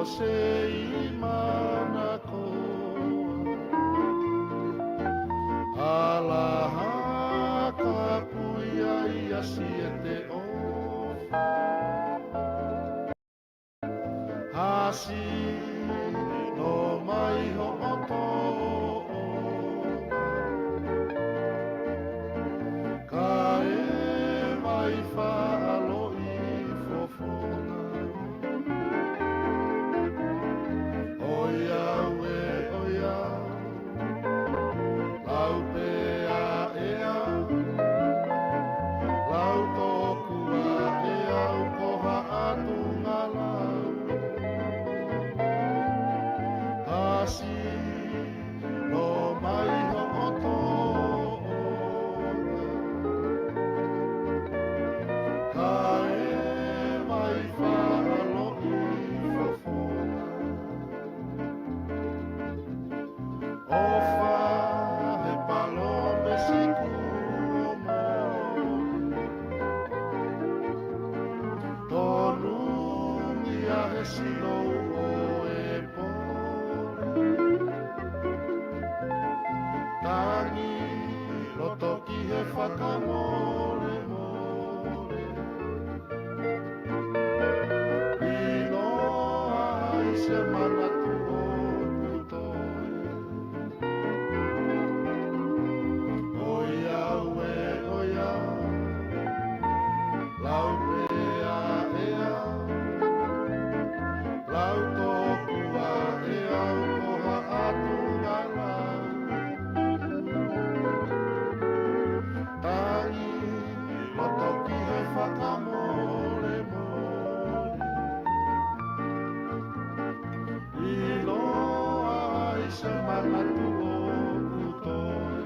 sei mana koa alaha ka puia ia siete o hasi no mai ho oto ka e mai whaalo i fofona oia we oia lau pea ea lau tokua ea ukoha atu ngalau hasi no mai ho oto ka e mai whaalo i fofona ofa he palo me siku o mo tonu ia he silo o e pole tangi loto ki he whakamore more inoa i se manatu o kutoe oia we oia lau pea ea lau tokua ea ukoha atu ngalau tangi loto ki he whakamore more iloa i se manatu o kutoe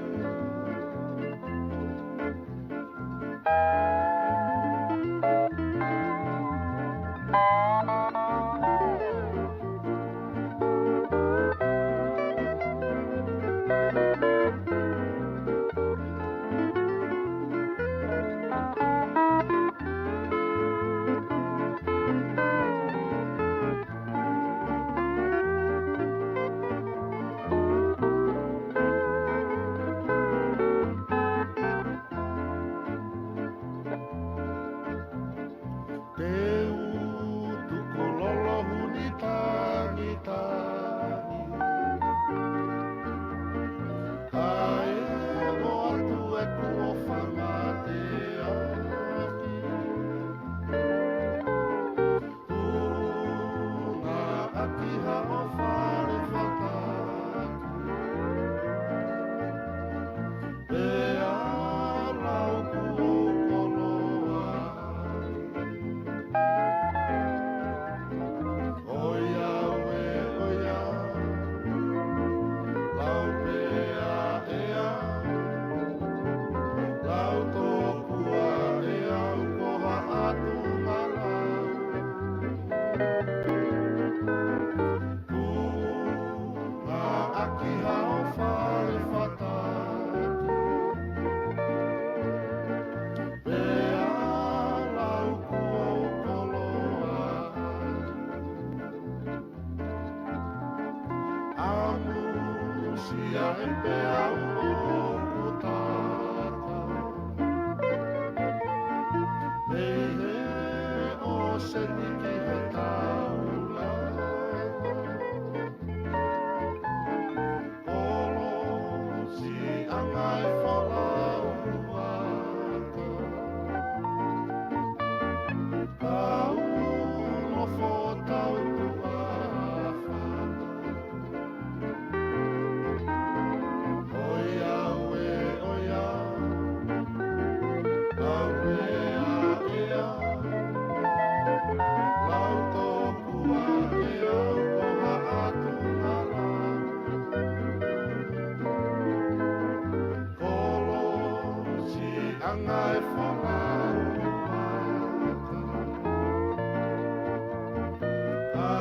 te utu kololo huni tangi tangi ka e mo atu e kuo whangate aki tunga aki ha o whare whataki pea lau kuo koloa oia we oia lau pea ea lau tokua ea ukoha atu ngalau tunga aki ha o whare whataki pea lau kuo koloa amusia e pea uo kutata Hei he o se niki he taula Olo si anga e whalau aka Ka uno fotau tua whana oia we oia lau pea ea lau tokua ea ukoha atu ngalau kolo si anga e whalau aka ka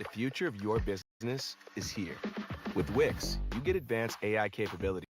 The future of your business is here. With Wix, you get advanced AI capabilities.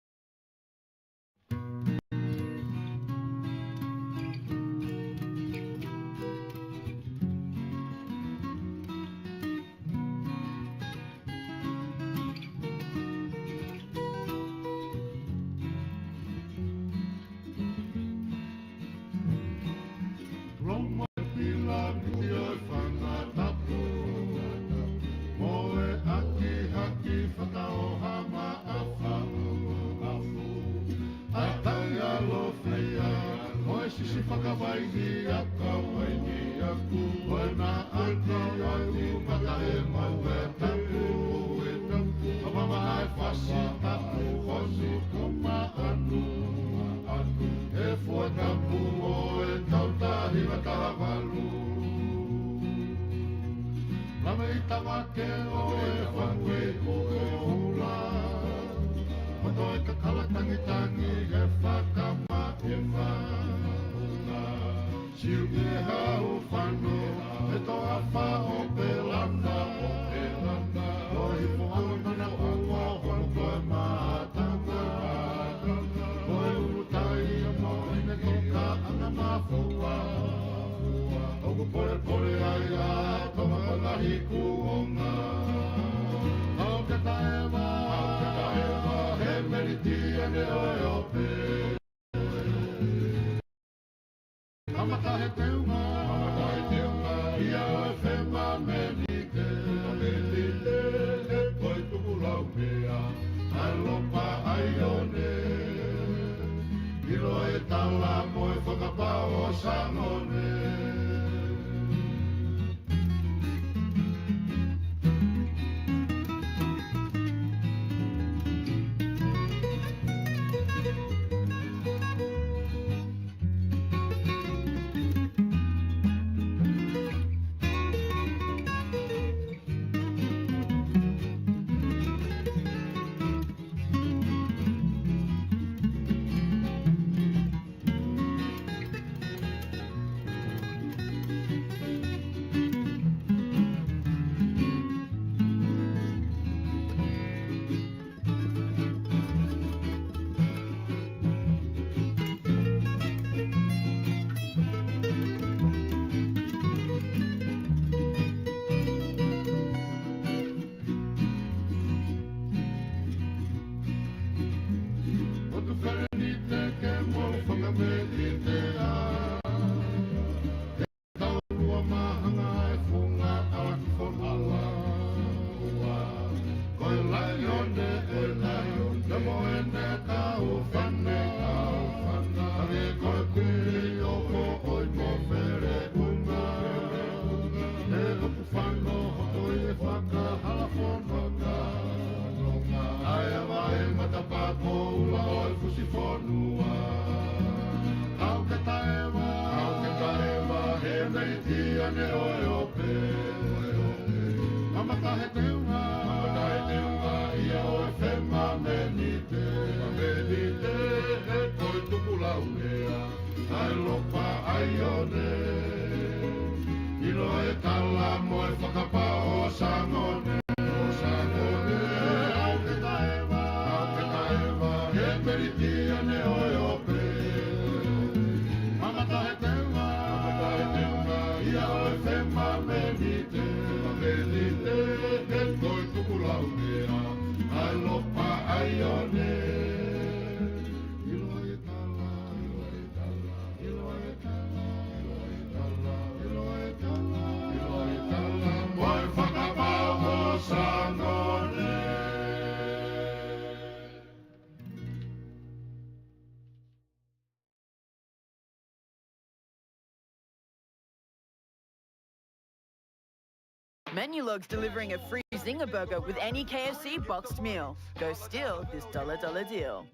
Menulog's delivering a free Zinger Burger with any KFC boxed meal. Go steal this $1 deal.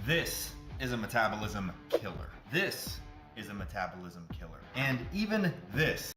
This is a metabolism killer. This is a metabolism killer. And even this.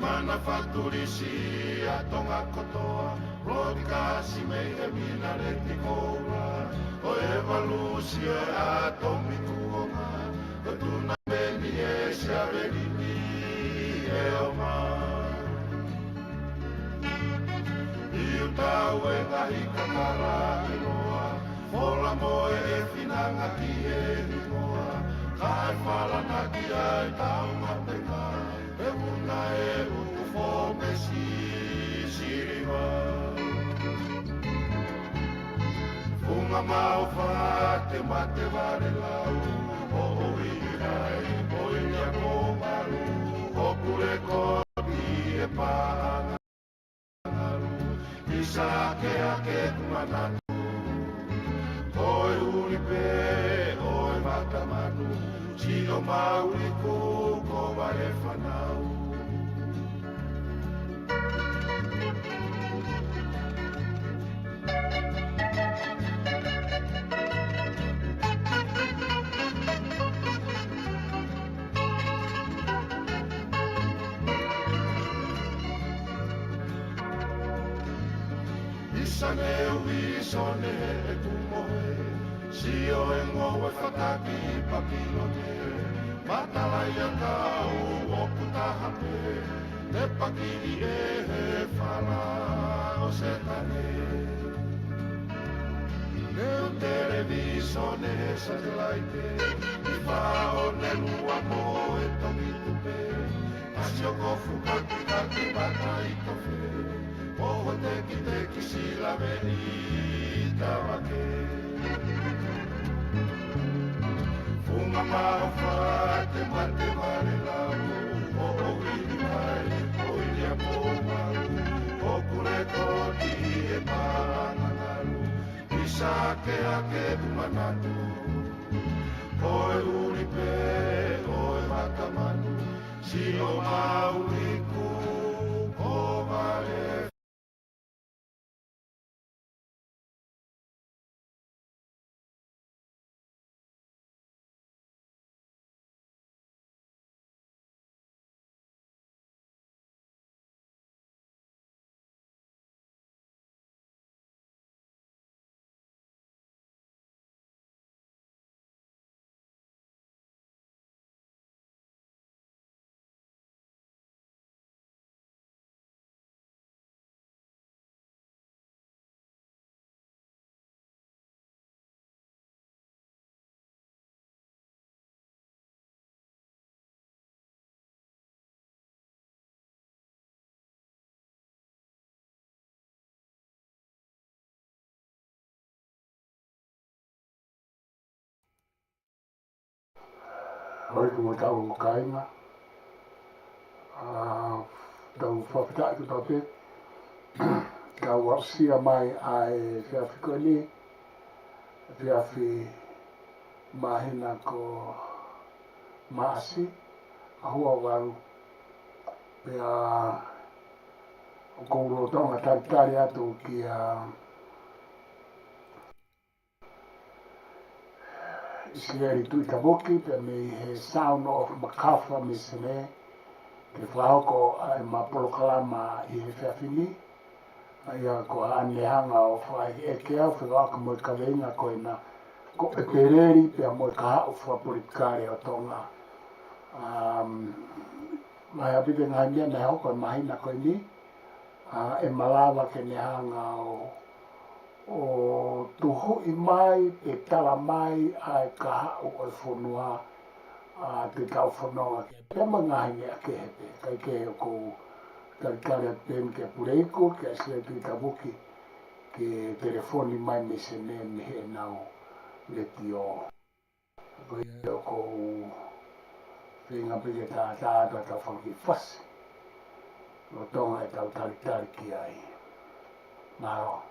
Mana faturisi atonga kotoa Rodikasi mei e mina reti koura O evalusi e atomi kuonga O tuna meni e se avelini e oma Iu tau e ngahi kakara e noa Fola moe e finanga ki e rimoa Kai whala na ki ai tau ngapeka E una e utu fome si siriwa Funga mau whate mate vare lau O oirai, oiria komaru O kure kodi e paangaru Isa ke ake kumanatu Oi uripe, oi matamanu Sio mauriku ko vare whanau Isane uisone e tumohe Sio e ngoe whataki papilone Matalaya kau o putahape Te pakiri e he whara o se tane Neu televisione he satellite I whao ne lua mo e toki tupe Asio kofu kaki kaki bata i tofe Oho teki teki sila veni tawake Funga mau whate mate vare lau O oiri mai, oiria pōmaru O kure koti e pāngangaru Isa ke ake tumanatu Oe uripe, oe matamanu Sio mauriku, o vare Hoi ko tau kainga. Tau whapita ki pape. Tau wapsia mai ai whiawhi koni. Whiawhi mahina ko maasi. Ahua waru. Pea o kouro tonga taritari atu ki a Isieri tui taboki, pe me he sound of makafa me sene, ke whahoko ai mapolokalama I he whiawhini, ia ko anehanga o whai e ke au whewaka mo I ka venga ko ina, ko e pereri pe mo I ka hau whapolitikare o tonga. Mai apite ngai mea ne hoko e mahina ko ni, e malawa ke nehanga o tuhu I mai, e tala mai ai ka hau o whonua te tau whanonga ke te mangahi a ke hepe, kai ke ko tarikare pen ke pureiko, ke asea te tabuki ke telefoni mai me se ne me he nau le tio. Koe ko whenga peke tā tāta ta whanki whasi, no tonga e tau taritari ki ai. Maro.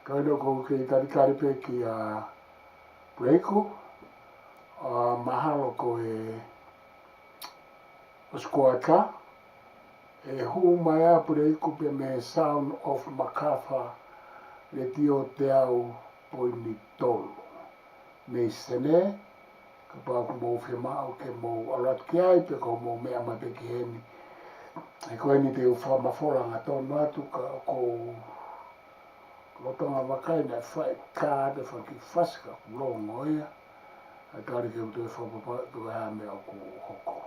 Kaino ko ke tarikari pe ki a Pureiko, mahalo ko o skoata, e hu mai a Pureiko pe me Sound of Makafa le tio te au poini tolu. Me sene, ka pa ko mo whima au ke mo alat ki ai pe ko mo mea ma pe ki heni. E koe ni te uwha mawhoranga tonu atu ka ko lotonga wakai na whai kāte whaki whaska kulongo ia. A tari ke utu e whapapa tu hea mea ku hoko.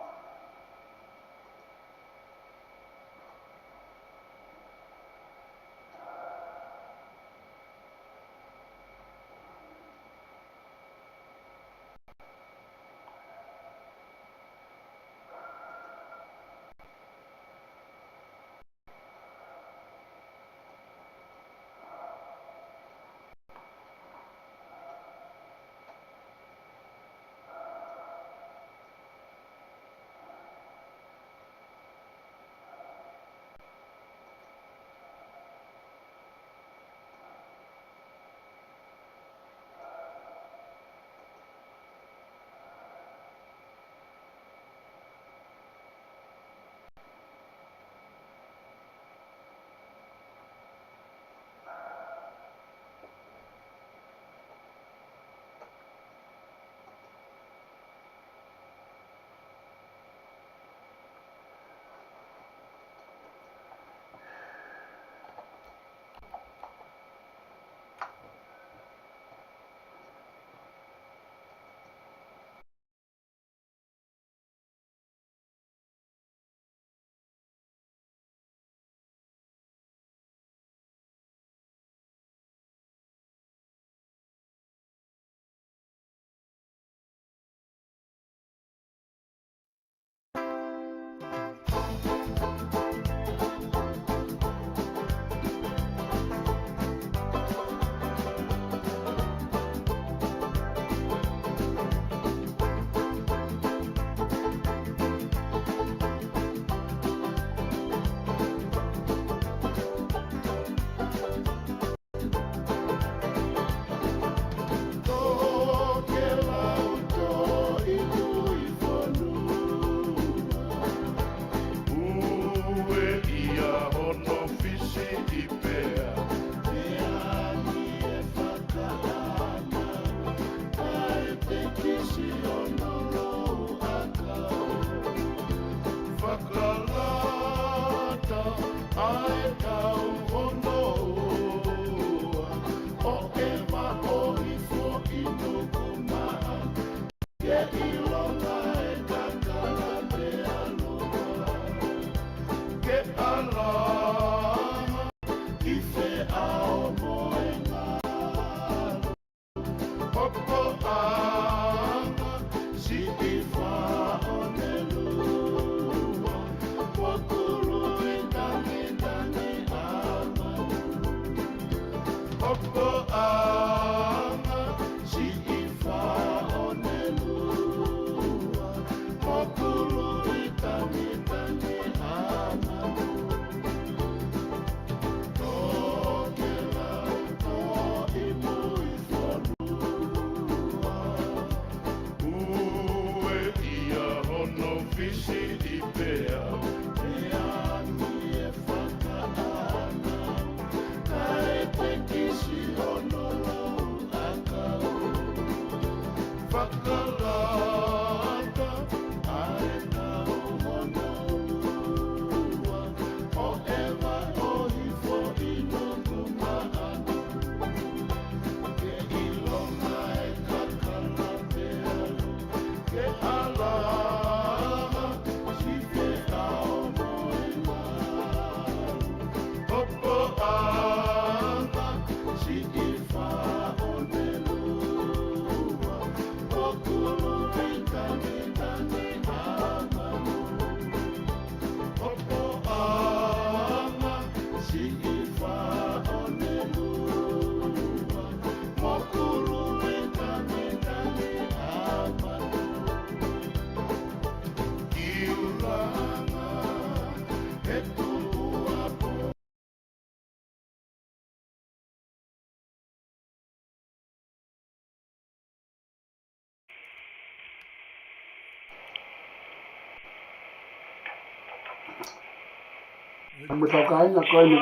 Me toca ainda koe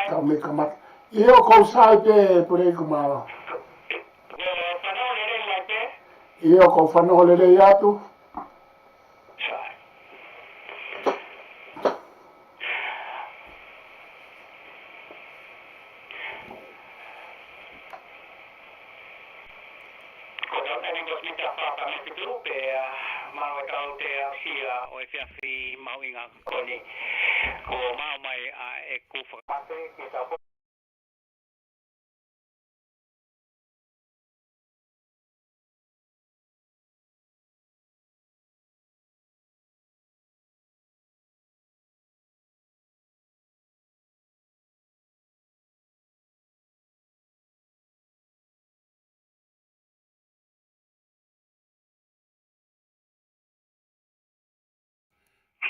ka me kamat. Io ko sai pe pure kumalo. Io ko whanau lere atu.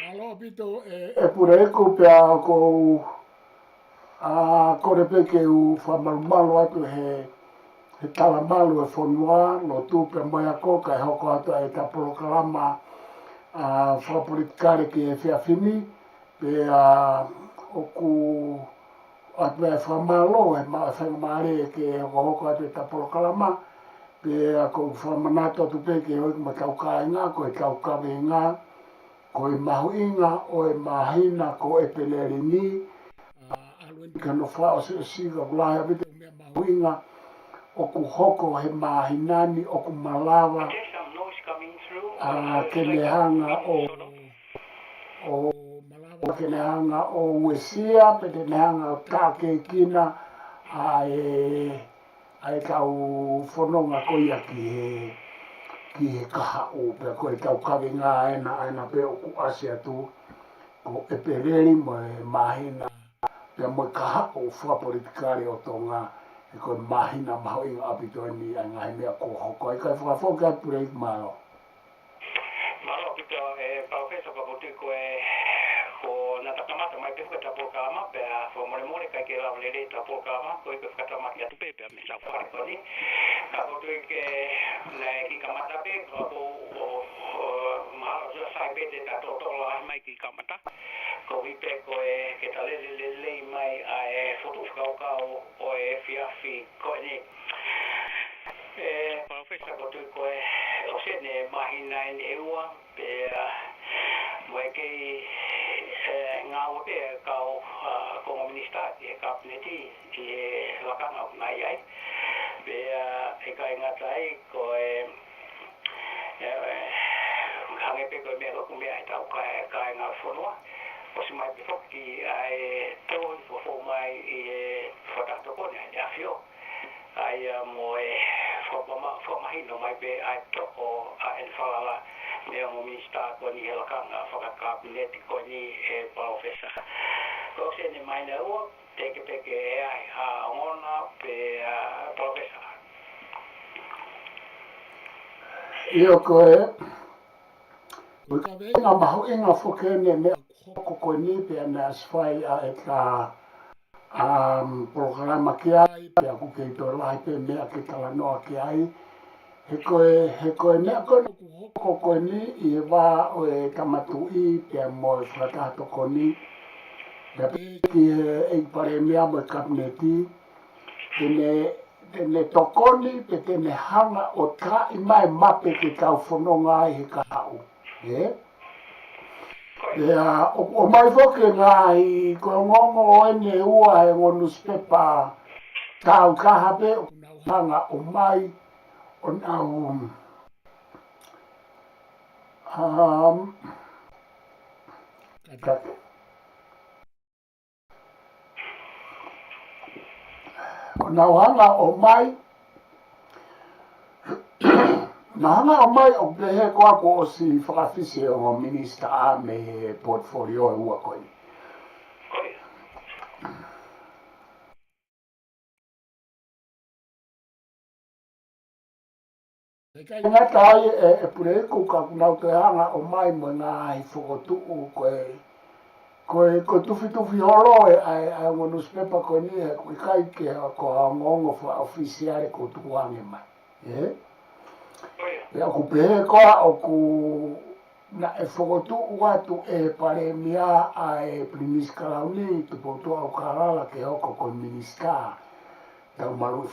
Alo pito pure eku pea ko kore peke u whamarumaru atu he talamalu e whonua no tūpea mai ako kai hoko atu e ta proklama whapolitikare ki e whiawhini pe oku atu e whamalo e whangamare ke hoko atu e ta proklama pe ko whamanato atu peke hoi ma taukainga ko e taukawenga ko e mahuinga o e mahina ko e pelerini alueni kano whao se siga ulahe vite o mea mahuinga o ku hoko he mahinani o ku malawa kenehanga o malawa kenehanga o uesia pe kenehanga o tākekina ai kau whanonga koia ki he kaha o pe koe tau kawe ngā aina pe o ku asia tu ko e pereri mo e mahina pe mo kaha o whapolitikare o tonga e koe mahina maho inga apito ni a ngai mea ko hoko e kai whakafoke atu rei maro. Maro pito e professor ka puti koe ko na takamata mai pe ka tapo kama pe fo more kai ke la vele tapo kama ko e ka tamaki atu pe me sa fora ko ni ka puti ke na ki kamata pe ko maro jo sai pe de tato to la mai ki kamata ko vi pe ko e ke tale le mai a e foto ka o e fiafi ko ni professor ko tu ko o se ne mahina en eua pe mo ke ngā wape kau komunista e kabineti e lakanga o nai ai. Pe e kai ngatai ko hange pe ko me ko me ai tau kai ngā whanua. O si mai pe whoki ai tau i fo mai i whakato kone ai awhio. Ai mo whamahi no mai pe ai toko a en whalala me o minista ko ni helakanga whakakabineti ko ni e profesa. Ko se ni mai na ua teke peke e ai a ngona pe profesa. Io koe, inga mahu inga whukene me hoko koe ni pe ana aswai a e ka programa ki ai, pe aku kei tō lai pe mea ki talanoa ki ai. He koe mea koe no ku hoko koe ni i e wā o e tamatui pe mo e whakato koe ni. Pe ki e pare mea mo e kabineti, tene tokoni pe tene hanga o tā i mai mape ki tau whanonga ai he ka hau. O mai whoke ngā i koe ngongo o ene ua e ngonu spepa tau kahape o nau hanga o mai o nau katake. O nau hanga o mai na hanga o mai o pehe koa ko o si whakawhisi o ngā minista a me he portfolio e ua koe. Kai ngata ai e pureku ka kunau te hanga o mai mo ngā hi whakotuu koe tuwhi holo e ai ngonu spepa koe ni he koe kai ke ko a ngongo wha ofisiare ko tukuange mai. Pea ku pehe koa o ku na e whakotuu atu e pare mia a e primis kalauni tu potua o karala ke hoko koe minista tau malu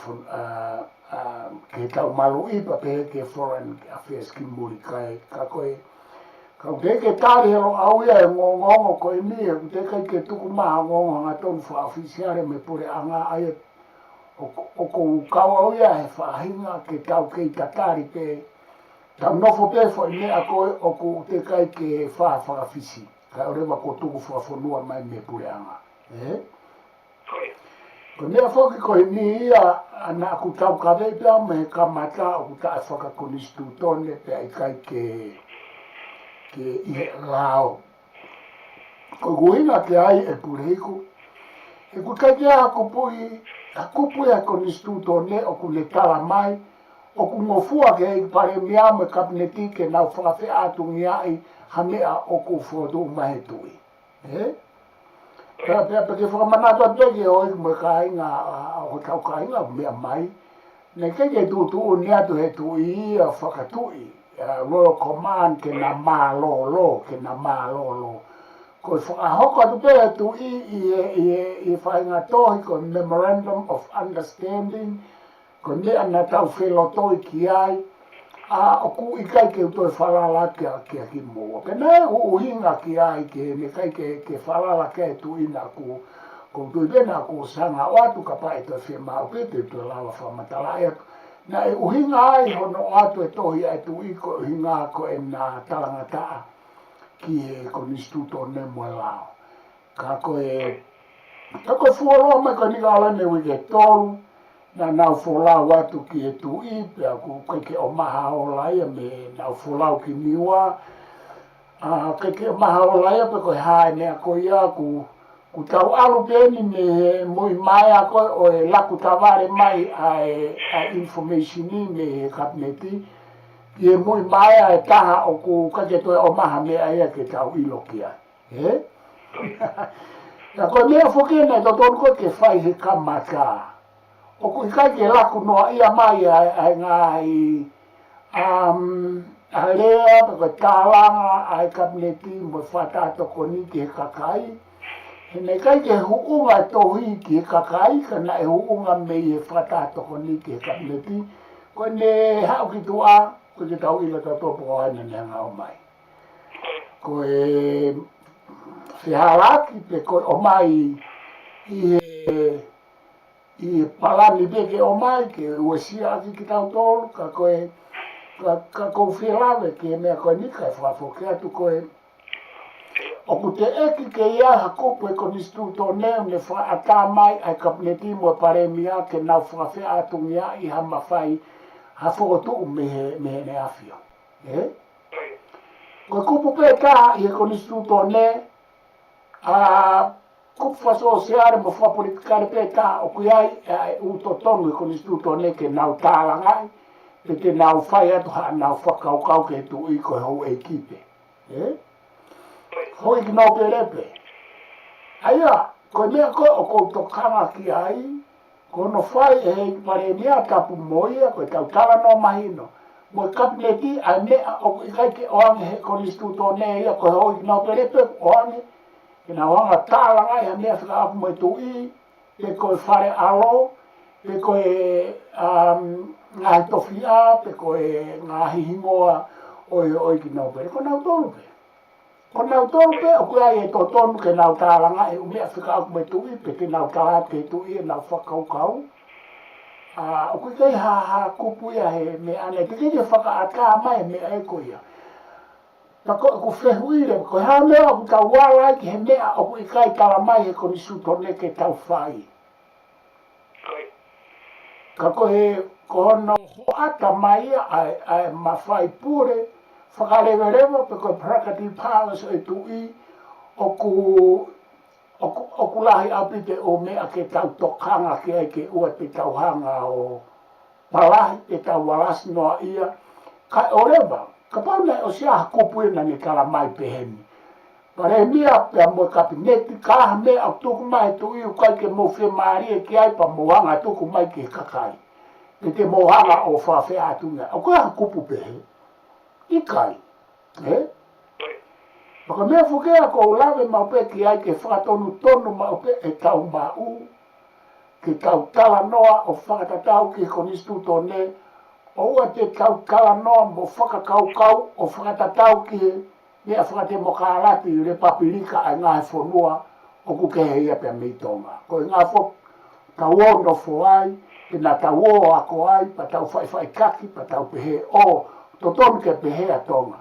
ke tau malu i pa pehe ke foreign affairs ki muri kai ka koe ka te ke tari helo au ia e ngongo koe ni e ku te kai ke tuku maha ngongo hanga tonu wha ofisiare me pure anga ai o ko kau au ia he whahinga ke tau kei tatari pe tau nofo pe fo i mea koe o ku te kai ke whawhawhisi ka orewa ko tuku whawhonua mai me pure anga ko mea whoki koe ni ia ana aku tau kawei pia me ka mata o ku tae whakakonistu tone pe ai kai ke i rao. Ko kuinga ke ai e pureiku. E ku kai kia hakupui a konistu tone o ku le tala mai o ku ngofua ke i pare mea me kabineti ke nau whakawhi atungi ai hamea o ku whotu mahe tui. Pea ke whakamanatua peke o iku me ka inga o tau ka inga mea mai. Nei keke tutu ni atu he tui ia whakatui. Royal Command ke na mālolo. Ko whakahoko atu pea tui i whainga tohi ko Memorandum of Understanding. Ko nea na tau whelotoi ki ai. O ku i kai ke utoi whalala kia ki mua. Pena e uhinga ki ai ke me kai ke whalala kia tui na ku. Ko tui pena ku sanga o atu ka pae toi whima o pete toi lawa whamatala e. Na e uhinga ai hono atu e tohi ai tui ko uhinga ko e na talangataa ki e konistuto ne moe lao. Ka koe fuoroa mai ka nika alane wike tolu. Na nau wholau atu ki e tui, pea ku keke o maha o laia me nau wholau ki niwa. Keke o maha o laia pe koe hae mea koe ia ku tau alu peni me mui mai a koe o e laku taware mai a information ni me kabineti. I e mui mai a e taha o ku kake toe o maha mea ia ke tau ilo kia. Na koe mea whokene to tonu koe ke whai he kamata. O ku kai ke laku noa ia mai ai ngai a lea pe koe tālanga ai kabineti mo whatato ko ni ke kakai. He nei kai ke huunga tohi ki kakai ka na e huunga me i whatato ko ni ke kabineti. Ko ne hau ki tua ko ke tau ila ta topo o ana ne ngau mai. Ko Whiharaki pe koe o mai i palani peke o mai ke ua sia aki ki tau tolu ka koe ka kou whilawe ke mea koe nika e whawhoke atu koe o ku te eki ke ia ha kupu e konistu tō neo ne wha ata mai ai kapneti mo pare mia ke nau whawhea atu ngia i ha mawhai ha whokotu mehe ne awhia. Koe kupu pe ka i e konistu tō ne kupu whaso seare mo whapolitikare pe ka o kuiai u to tonu e konistu tō ne ke nau tālangai pe te nau whai atu ha nau whakaukau ke tu i koe hou e kipe. Hoi ki nau perepe. Aia, koe mea koe o kou tokanga ki ai, kono whai e hei pare mea tapu moia, koe tau tala no mahino. Mo kapneti ai mea o ikai ke oange he konistu tō ne ia, koe hoi ki nau perepe oange, ke nau hanga tala ngai ha mea whika apu mai tu i, pe koe whare alo, pe koe ngahi tofia, pe koe ngahi hingoa, oi ki nau perepe, koe nau tolu pe. Ko nau tolu pe, o kuia e tō tonu ke nau tālanga e umea whika aku mai tui, pe ke nau tāha te tui e nau whakaukau. O kui kei ha kupu ia he me ane, te kei te whakaata mai me e koia. Ta ko ku whehuire, ko ha mea o ku tau wala ki he mea o kui kai tala mai he koni sutone ke tau whai. Ka ko he kono hoata mai ai mawhai pure, whakarewerewa pe koe Prakati Palace e tui o ku lahi apite o mea ke tau tokanga ki ai ke ua te tauhanga o palahi te tau walasi noa ia. Kai o rewa, ka pauna o sia hakupu ina ni kala mai pehemi. Pare mea pe mo kabineti kaha mea o tuku mai tui u kai ke mo whi maari ki ai pa mohanga tuku mai ke kakai. Pe te mohanga o whawhea atunga. O koe hakupu pehe. Ikai, Maka mea whukea ko lawe maupe ki ai ke whakatonu tonu maupe e tau mau, ke tau tala noa o whakatatau ki konistu tō ne, o ua te tau tala noa mo whakakaukau o whakatatau ki mea whakate mokarati i le papirika ai ngāhe whonua o kukehe ia pia mei tonga. Ko i ngā whok tau o no whoai, te nā tau o ako ai, pa tau whai kaki, pa tau pehe o, to tonu ke pehea tonga.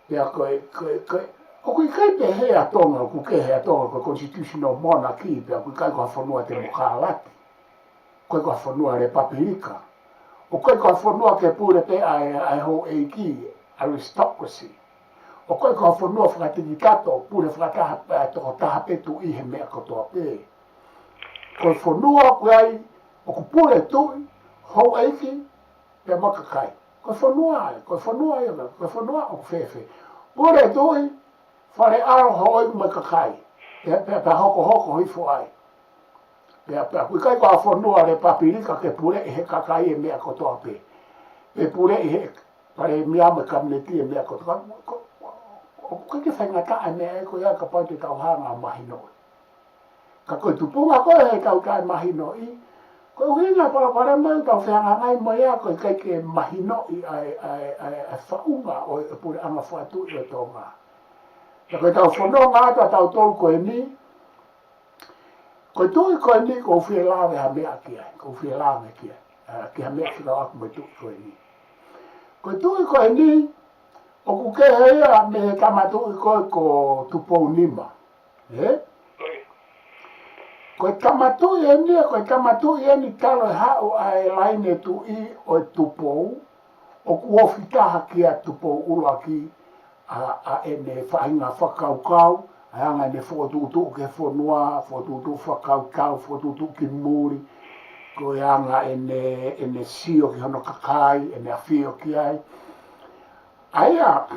Pea koe, o kui kai pehea tonga, o kukehea tonga, koe constitutional monarchy, pea kui kai koha whanua te mokalati. Koe koha whanua le papirika. O koe koha whanua ke pure pe ai ho eiki, aristocracy. O koe koha whanua whakatiki tato, pure whakataha toko taha petu i he mea kotoa pe. Koe whanua koe ai, o ku pure tui, ho eiki, pea makakai. Koe whanua o whewhe. Pure tui, whare aro hoi mai kakai. Pea hoko hifo ai. Pea kui kai koa whanua le papirika ke pure i he kakai e mea kotoa pe. Pe pure i he pare mea me kamneti e mea kotoa. O kai ke whaingata e mea e koe ia ka pau te tauhanga mahinoi. Ka koe tupunga koe he tau kai mahinoi. Ko hinga para mai tau whianga ngai mai a koe kai ke mahino i ai whaunga o e pure anga whatu i o tonga. Ta koe tau whanua ngātua tau tolu koe ni, koe tui koe ni ko whia lawe ha mea ki ai, ko whia lawe ki ai, ki ha mea whika aku mai tui koe ni. Koe tui koe ni, o kukehe ia me he tamatui koe ko tupou nima. Koe tamatui e nia, koe tamatui e ni talo e hao ai laine tu i o e tupou, o kuofi taha ki a tupou ula ki a e ne whainga whakaukau, a anga ne whotutu ke whanua, whotutu whakaukau, whotutu ki muri, koe anga e ne sio ki hono kakai, e ne awhio ki ai. Aia,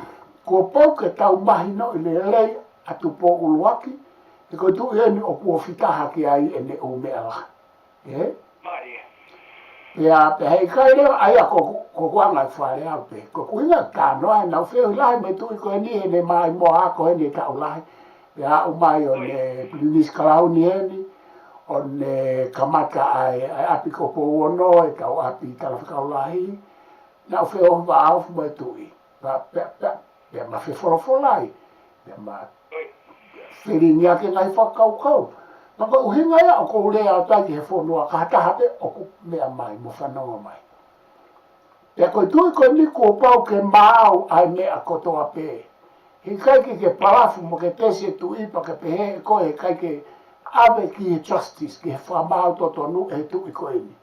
kua pau ke tau mahino i le lei a tupou uluaki, e koe tu ieni o kua whitaha ki ai e ne o mea la. Pea hei kai leo, aia ko kuanga i whare au pe. Ko kuinga ka noa, nau whio lahi me tui koe ni e ne mai moa ako e ne tau lahi. Pea au mai o ne Plinis Kalauni heni, o ne kamata ai api ko po uono e tau api talawhikau lahi. Nau whio hoa au me tui. Pea ma whi wholofo lai. Pea ma whiringia ke ngai whakaukau. Ma ko uhinga ia o ko lea o tai ki he whonua ka hatahate o ko mea mai, mo whanonga mai. Pea koe tui koe niko o pau ke maau ai mea kotoa pē. He kai ke parafu mo ke tese tu ipa ke pehe koe he kai ke ave ki he justice, ki he whamau totonu he tui koe ni.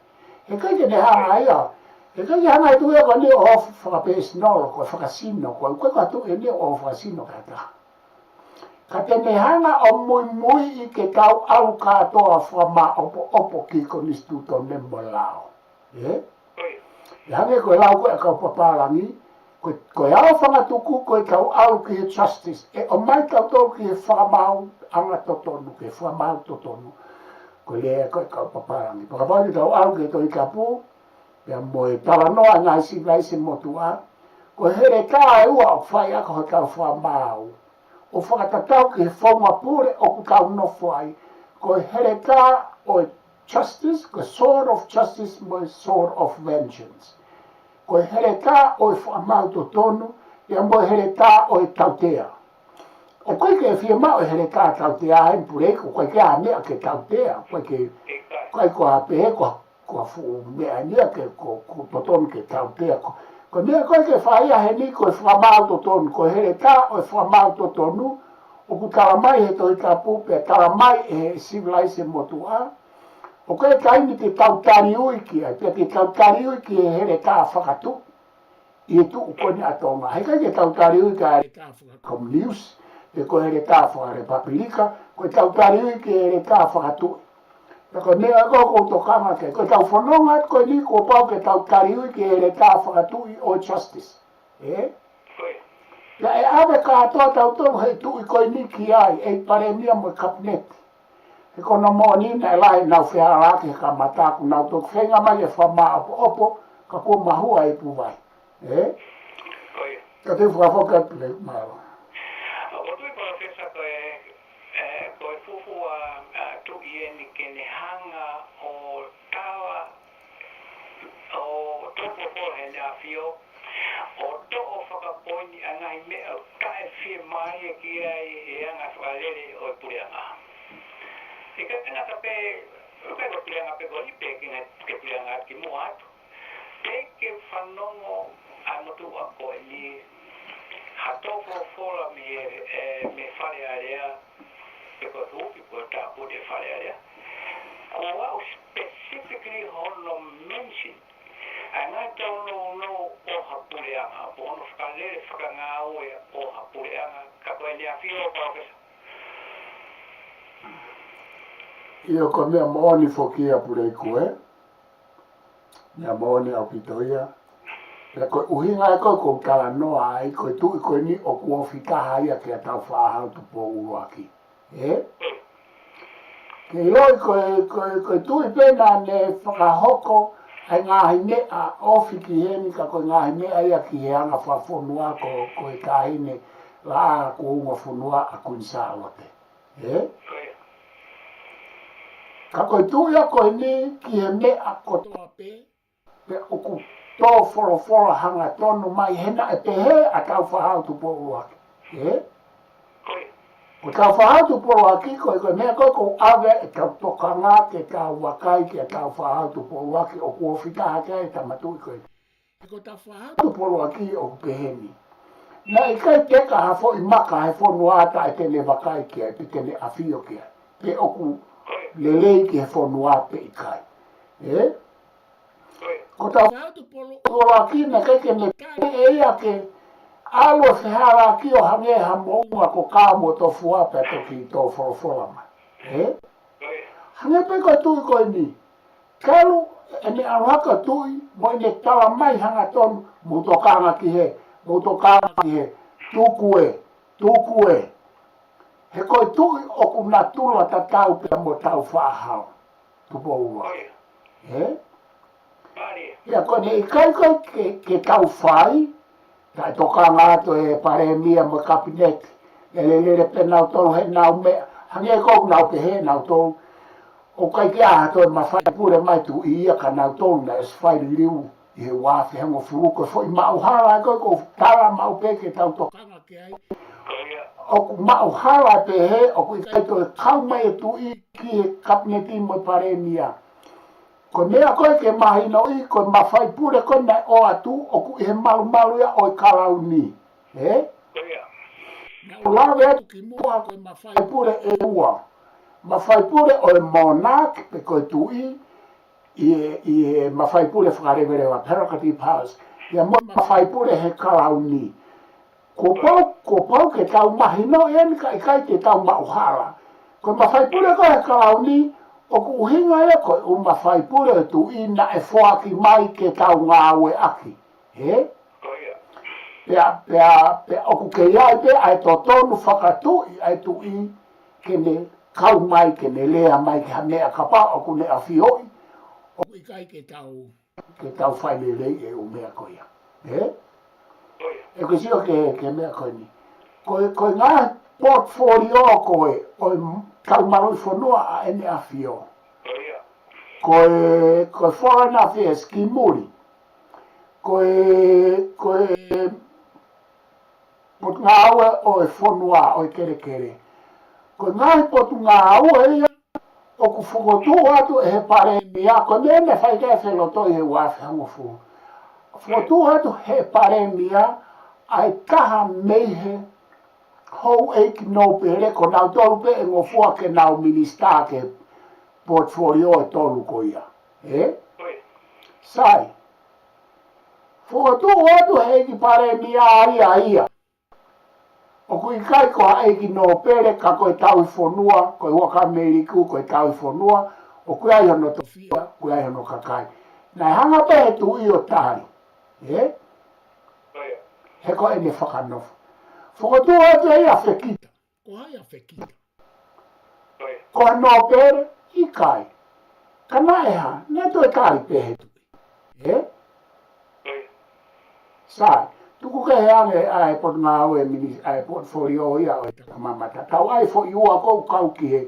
He kai ke ne hanga ia, he kai ke hanga tu ia koe ni o whakapēsinoro, koe whakasino, koe ka tu e ni o whakasino ka taha. Ka te mehanga o mui i ke tau au katoa whama opo ki ko nistu to nembo lao. E hange koe lau koe kau paparangi, koe au whangatuku koe kau au ki he justice. E o mai kau tau ki he whamau anga totonu, ke whamau totonu. Koe lea koe kau paparangi. Pakapaki kau au ki toi kapu, pia moe talanoa ngai si vai se motua, koe here ka e ua o whai ako he kau whamau. O whakatatau ki he whaunga pure o ku kau nofo ai, koe here ka o justice, koe sword of justice mo sword of vengeance. Koe here ka o whamau to tonu, ia mo here ka o tautea. O koe ke whia mao e here ka tautea hain pure, koe ke a mea ke tautea, koe koa pehe koa fu mea nia ke ko totonu ke tautea. Ko mea koe ke whaia he ni koe whamau to tonu, koe here ka o whamau to tonu, o ku taramai he toi ka pupe, taramai he civilise motua, o koe kaini te tautari ui ki ai, pia te tautari ui ki he here ka whakatu, i tu ukoni atonga. He kai ke tautari ui ka here ka whakakom news, pe koe here ka whakarepapilika, koe tautari ui ki here ka whakatu. Ko mea ko tokanga ke ko tau whanonga ko ni ko pau ke tau kariui ke re ka whakatui o justice. La e ave ka atoa tau tonu hei tui ko ni ki ai e pare mia mo kabinet. E kono mo ni na lai nau whiara ke ka mataku nau tok whenga mai e whama opo ka po mahua e puwai. Ka te whakafoka pile maro. O tui profesa koe fufua tu ieni ke ne hanga o tawa o topo po he na fio o to o whakapoini anga i mea ka e whie mai e ki ai e anga whalere o e pureanga. E ka tena tape, ukai ko pureanga pe gori pe ke pureanga ki mua atu. Te ke whanongo a motu ako e ni hatofo fola me whare area pe ko hupi ko tapu de whare area. Ko au specifically hono mention anga tau no o hapureanga, po ono whakalere whakangau e o hapureanga, ka koe nea whio professor. Io ko mea mooni fokia purei koe, mea mooni au pitoia, pera koe uhinga e koe ko kala noa ai, koe tui koe ni o kua whikaha ia ke a tau whaahau tu po uruaki. Ke iloi koe tui pena ne whakahoko, ai ngahi mea ofi ki heni ka koe ngahi mea ia ki he anga whafonua koe kahine la ko unga fonua a kuinsa alote. Ka koe tuia koe ni ki he mea kotoa pe oku tō whorofora hanga tonu mai hena e pehe a tau whahau tu po uruaki. Ko tau whahau tu po uruaki koe mea koe awe e tau tokanga ke tau wakai ke tau whahau tu po uruaki o kua whikaha ke e tamatui koe. Ko tau whahau tu po uruaki o peheni. Na i kai teka hafo i maka he whonuata e tene wakai ke e tene awhio ke pe oku lelei ki he whonua pe i kai. Ko tau whahau po uruaki na keke me kai e ia ke alo whihara ki o hange ha mounga ko kāmo tō fuapa toki tō whorofora mai. Hange pe koe tui koe ni. Kalu e me aruhaka tui mo i ne tala mai hanga tonu mutokanga ki he. Mutokanga ki he. Tukue. He koe tui o kuna tula ta tau pe mo tau whahau. Tupo ua. Ia koe ne i kai koe ke tau whai. Tai tokanga ato e pare mia mo kabinet. E lelere pe nau tolu he nau mea. Hange kou nau pe he nau tolu. O kai ke aha toi mawhai pure mai tu i ia ka nau tolu na es whai riu. I he wafi hango furuko. Fo i mau hara koe ko tala mau peke tau tokanga ke ai. o ku mauhala te he, o ku i kai to kau mai e tu i ki kapneti mo paremia. Ko mea koe ke mahino i, ko mawhai pure koe nei o atu, o ku i he malu ia o i karau ni. He? Nau lawe atu ki mua koe mawhai pure e ua. Mawhai pure o e monak, pe koe tu i mawhai pure whakarewerewa, Parakati Pass. Ia mo mawhai pure he karau ni. Ko pau ke tau mahino e ni ka i kai te tau mauhala. Ko mawhai pure koe he karau ni, o ku uhinga e koe o mawhai pure tu i na e whoaki mai ke tau ngāwe aki. He? Pea o ku ke iai pe ai to tonu whakatui ai tu i ke ne kau mai ke ne lea mai ke hamea kapa o ku ne a whioi. O ku i kai ke tau whailelei e o mea koe ia. He? E koe sio ke mea koe ni. Koe ngā portfolio koe o tau maroi whanua a ene a whio. Koe Foreign Affairs ki muri. Koe pot ngā aue o e whanua o e kere. Koe ngāi pot ngā aue ia o ku whakotu atu e he pare mea. Koe mene whaikea whelotoi he wafi hangofu. Whakotu atu he pare mea ai taha meihe hou eiki no pere ko nau tolu pe e ngofua ke nau minister ke portfolio e tolu ko ia. E? Sai. Whakatu atu heiki pare mea ia. O kui kai ko eiki no pere ka koe tau whanua, koe waka meriku, koe tau whanua, o kui ai hono tofia, kui ai hono kakai. Nai hanga pe he tu i o tari. E? He koe ne whakanofu. Whakatu atu hei a whekita. Ko hai a whekita. Ko no pere, i kai. Ka naiha, ne toi tari pe he tui. E? Sai. Tuku ke heange ai pot ngā ue ai portfolio ia o e takamamata. Tau ai fo i ua kou kau ki he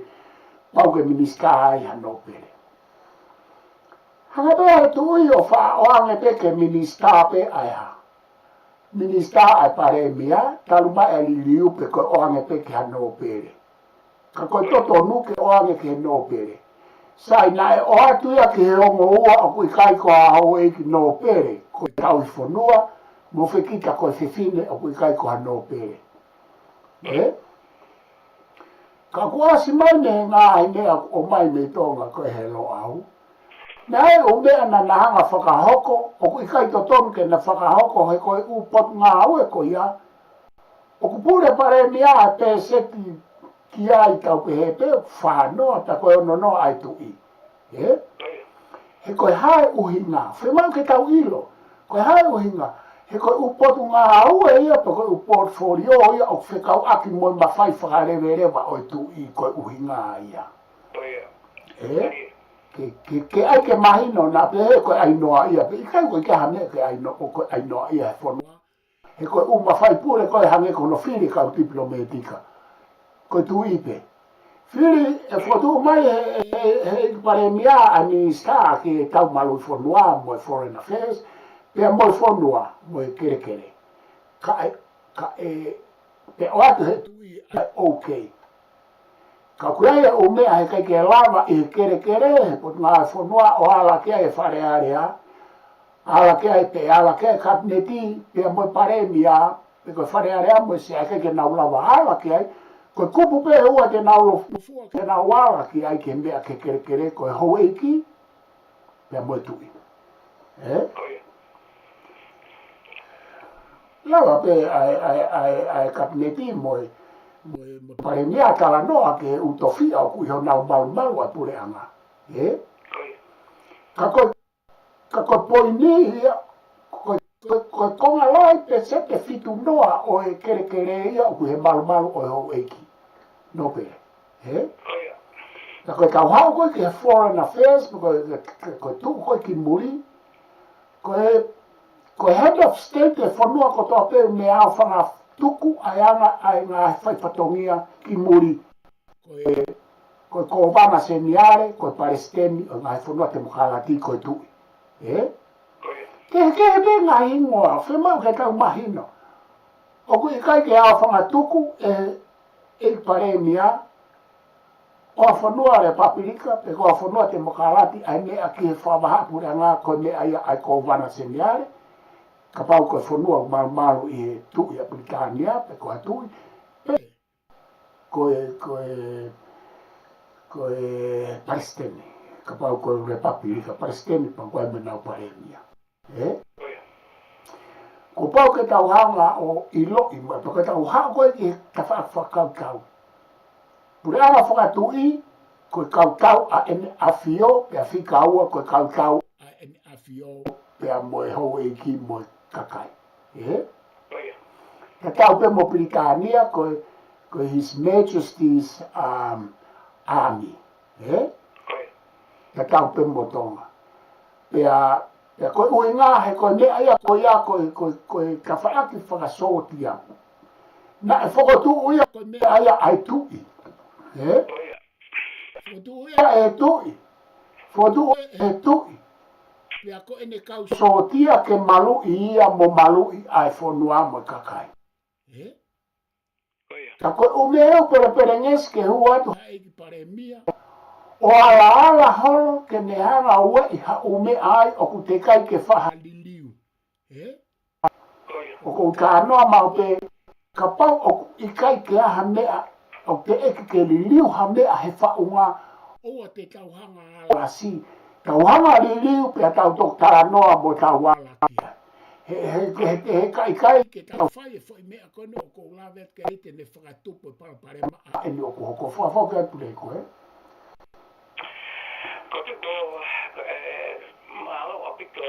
pau ke minister ai hano pere. Hanga pēr tu i o wha oange pe ke minister pe ai ha. Minister ai pare mea, taluma e li liu pe koe oange pe ke hano pere. Ka koe toto nuke oange ke hano pere. Sai na e o atu ia ke he ongo ua o kui kai ko a hau e ki no pere. Koe tau i whanua, mo whekita koe whiwhine o kui kai ko hano pere. E? Ka kuasi mai ne ngā hinea o mai me tonga koe he lo au. Nei o mea na nahanga whakahoko, o kui kai to tonke na whakahoko he koe upot ngā ue ko ia. O kupure pare mea te seti ki ai tau pe he pe whanoa ta koe ono no ai tu i. E? He koe hae uhinga, whemau ke tau ilo, koe hae uhinga, he koe upotu ngā aue ia, pa koe portfolio ia, o whekau aki moi mawhai whakarewerewa o tu i koe uhinga ia. E? Ke ai ke mahino na pe he koe ainoa ia, pe ikai koe ke hane ke ainoa ia he whanua. He koe umawhai pure koe hange kono whiri kau diplomatika. Koe tu ipe. Whiri e whatu mai he pare mea a minister ki tau malu whanua mo Foreign Affairs, pea mo whanua mo kere. Pe o atu he tui ai okay. Ka kuea o mea he kai ke lava i kere, he pot ngā whanua o ala kia e whare area, ala kia e pe ala kia e kabineti, pea mo pare mea, pe koe whare area mo se ai kai ke nau lava ala kia e, koe kupu pe ua te nau lofufua ke nau ala kia ai ke mea ke kere, koe hou eiki, pea mo tui. E? Lava pe ai kabineti moi, pare mea tala noa ke utofia o kui ho nau malu a pure anga. E? Ka koe poini ia, koe konga lai pe sete fitu noa o e kere ia o kui he malu o e hou eiki. No pere. E? Ka koe tau hao koe ke Foreign Affairs, koe tuku koe ki muri, koe Head of State e whanua ko toa pe me au whanga tuku ai anga ai ngā whaipatongia ki muri. Koe Obama seniare, koe Palestini, o ngā whanua te mokhalati koe tui. E? Ke he ngā ingoa, whemau ke tau mahino. O kui kai ke au whanga tuku, e paremia o whanua le papirika pe ko whanua te mokarati ai mea ki he whamaha puranga ko mea ai ko wana seniale ka pau ko whanua maru i he tui Aplikania pe ko atui pe ko e Palestine ka pau ko le papirika Palestine pa ko e menau paremia ko pau ke tau hanga o ilo i mo pa ke tau hanga ko e ka whakau pure ala whakatui ko kau a ene afio pe a whikaua ko kau a ene afio pe a moe hou e ki moe kakai ka tau pe mo Pilikania ko His Majesty's Army ka tau pe mo tonga pe a ko ui ngā he ko ne aia ko ia ko ka whaaki whakasotia na e whakatu uia ko ne aia ai tui Fotu e tui. Fotu e tui. Pea ko ene kau sotia ke malu ia mo malu i ai fonua mo kakai. Ka ko umeo pere nges ke huatu haiki paremia. O ala holo ke ne hanga ue i ha ume ai o ku te kai ke whaha liliu. O ku kānoa mau pe ka pau o ku i kai ke aha mea o te eke ke liliu ha mea he whaunga o te tauhanga ala si. Tauhanga liliu pe tau tok taranoa mo tau wala kia. He kai ke tau whai e whai mea kono o ko lavet ke ite ne whakatupu e paraparema a eni o ko hoko whawhau ke atu leko Ko te ko mahalo apito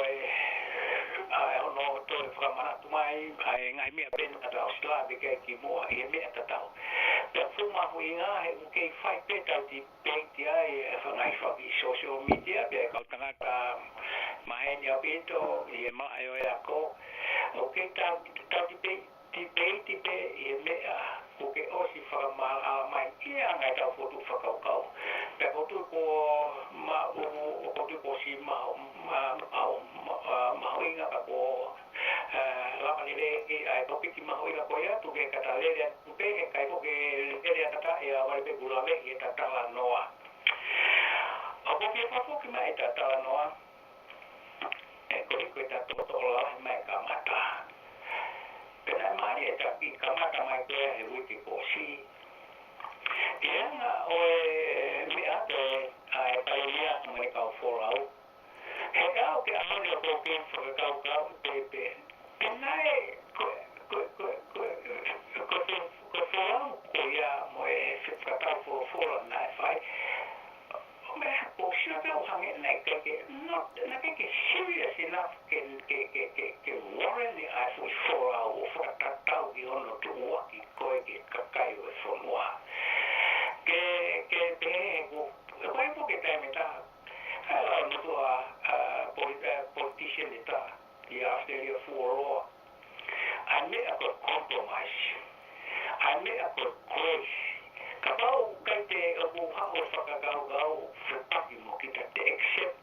ono to whakamana tumai ai ngai mea ben ata Australia ke ki mua i mea tatau. Pe fuma hui ngā he uke whai pe tau ti peiti ai whangai whaki social media pe kau tangata maheni au pito i mai o ea ko. Uke tau ti peiti pe i mea uke osi whakamala ala mai ia ngai tau fotu whakaukau. Pe kotu ko kotu ko si mahoinga ka ko lapanile ai topiki mahoinga ko ia tu ke kata lele tu pe ke kai ko ke lele kata ia vai pe gulame ia tata la noa. Apa ke apa ke mai tata la noa? Ko tata to la mai ka mata. Pena mai eta ki kamata mai ko e wiki ko si. Ia o me ate ai paia mai ka folau. He au ke ahoni o koke whakakau pepe. Penai ko folau ko ia mo e whakakau folau nai whai. O me ko sina peo hange nai kake, na kake serious enough ke warren ni ai fui folau o whakakau ki ono tu uaki koe ke kakai o e whanua. Ke pehe ko, koe po ke tae me taha. No tua politician ita di Australia for I made a good compromise. I made a good grace. Kapau kai te abu hao whakagau whipaki mo kita te accept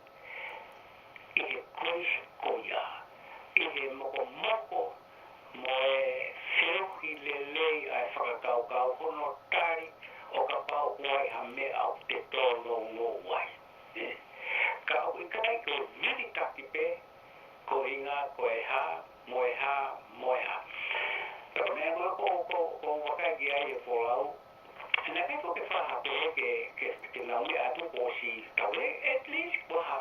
i he grace koia. I he moko mo e whiuhi lelei ai whakagau hono tari o kapau wai ha me au te tolo ngō wai. Ka au I kai ko really taki pe, ko inga, ko e ha, moe ha. Ka mea ko wakai ki ai e polau. Nā kai ko ke whaha pe ke naui atu ko si tau at least waha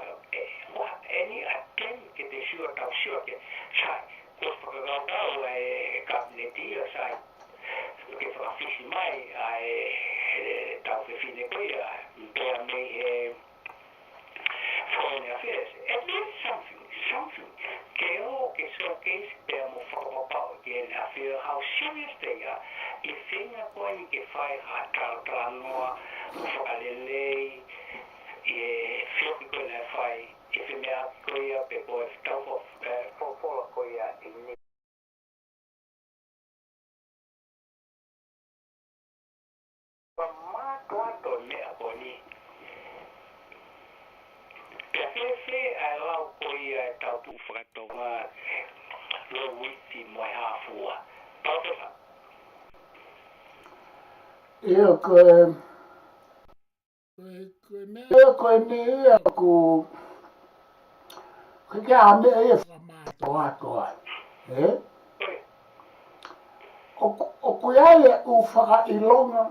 any attempt ke te sure tau sure ke sai. Ko whakagau e kabineti a sai. Ke whakawhisi mai ai tau ke whine koe a pēr mei he foreign affairs. At least something. Que showcase pēr mo whakapapau ke I feel how serious they are. I whenga koe ni ke whai ha tānoa, whakalelei, e whioki koe nei whai, e whenea koe ia pe koe taupo whakapora koe ia I ni. Mātua mea koe ni. Pea whewhe ai lau koe ia e tautu whakatonga lo witi moe hāfua. Paupesa. Ia koe mea ku ke a me e whakamato e o koe ai u whakailonga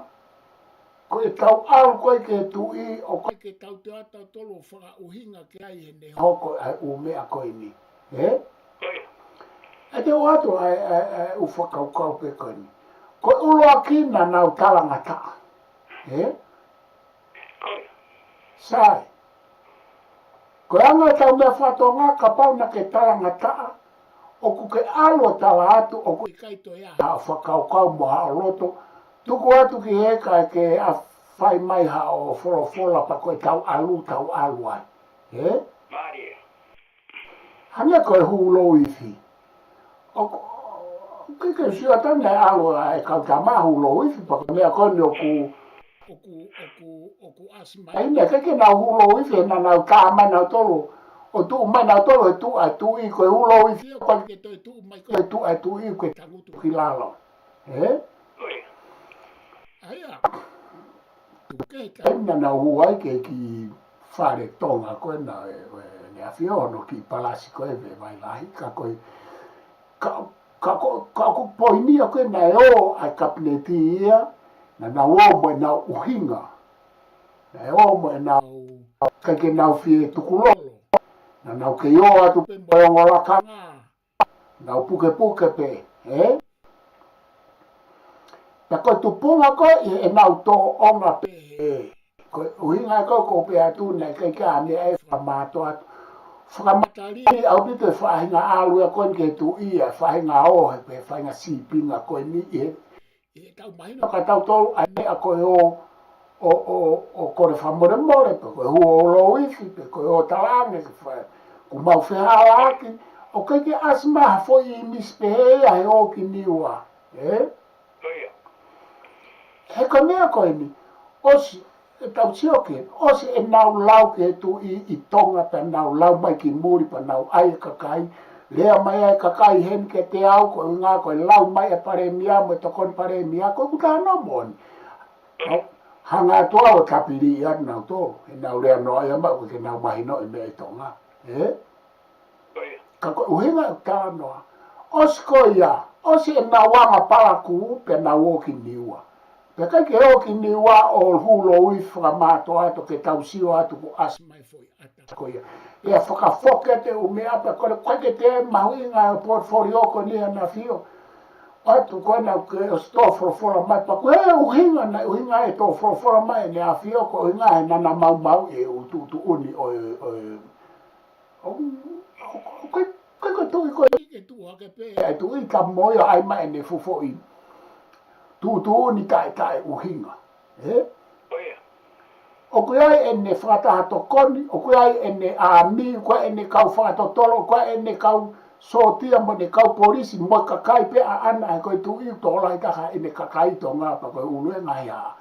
ko e tau alu koe ke tui o koe ke tau te ata tolo whakauhinga ke ai he ne hoko ai u mea koe ni e te watu ai u whakaukau pe koe ni ko ulo a kina nau talanga taa sai ko anga tau mea whatonga ka pau na ke talanga taa o ku ke alo tala atu o ku i kaito ea ha whakaukau mo ha o loto tuku atu ki heka ke a whai mai ha o wholofola pa koe tau alu ai hane koe hulo iwi o ke siwa tane alo e kau tama hulo iwi pa koe mea kone o ku asma ine ke na hulo iwi na nau kama na tolo o tu mai na tolo tu a tu I koe hulo iwi ko ke to tu mai koe tu a tu I koe tangutu ki lalo aia ke taina na huai ke ki whare tonga koe na ne a whiono ki palasi koe ve vai lahi ka koe ka ko poini a koe na o ai kapineti ia na uomo e na uhinga na uomo e na ke na fie tukulolo na ke yo atu pe mola kanga na puke pe na koe tupunga koe e nau tō onga pe koe uhinga ko pe atu nei kai ka ne e whamato atu whakamatari au pite whahinga alu e koe ke tu ia whahinga o he pe whahinga sipinga koe ni e tau mahina ka tau tolu a ne a koe o kore whamore more pe koe huo o lo ifi pe koe o talange ku mau whihala aki o ke asma hafo I mispehe a he o ki niwa he ka mea koe ni, osi, e tau sioke, osi e nau lau ke tu I tonga pa nau lau mai ki muri pa nau ai kakai, lea mai ai kakai hen ke te au koe ngā koe lau mai e pare mia mo e tokon pare mia koe kuta no moni. Hanga toa o tapiri I atu nau tō, e nau rea no ai ama koe ke nau mahi no I mea I tonga, Ka koe uhinga tā noa, osi koe ia, osi e nau wanga palaku pe nau o ki niwa. Pe kai ke o ki niwa o hulo I whakamato ato ke tau sio atu ko asmai foi ata ko ia. Ia whakafoke te umea pe koe ke te mahuinga portfolio ko ni ana fio. Atu koe na ke o sto for mai pa koe uhinga e to for mai ne a fio ko uhinga e nana mau e u tu uni o koe tu koe ke tu hake pe e tu I ka moia ai mai ne fufo I. Tu ni tai uhinga. O koe ai ene whakatahato koni, o koe ai ene ami, koe ene kau whakatotolo, koe ene kau sotia mo ne kau polisi, mo kakai pe a ana e koe tu I tola I taha ene kakai to ngā pa koe ulue ngai a.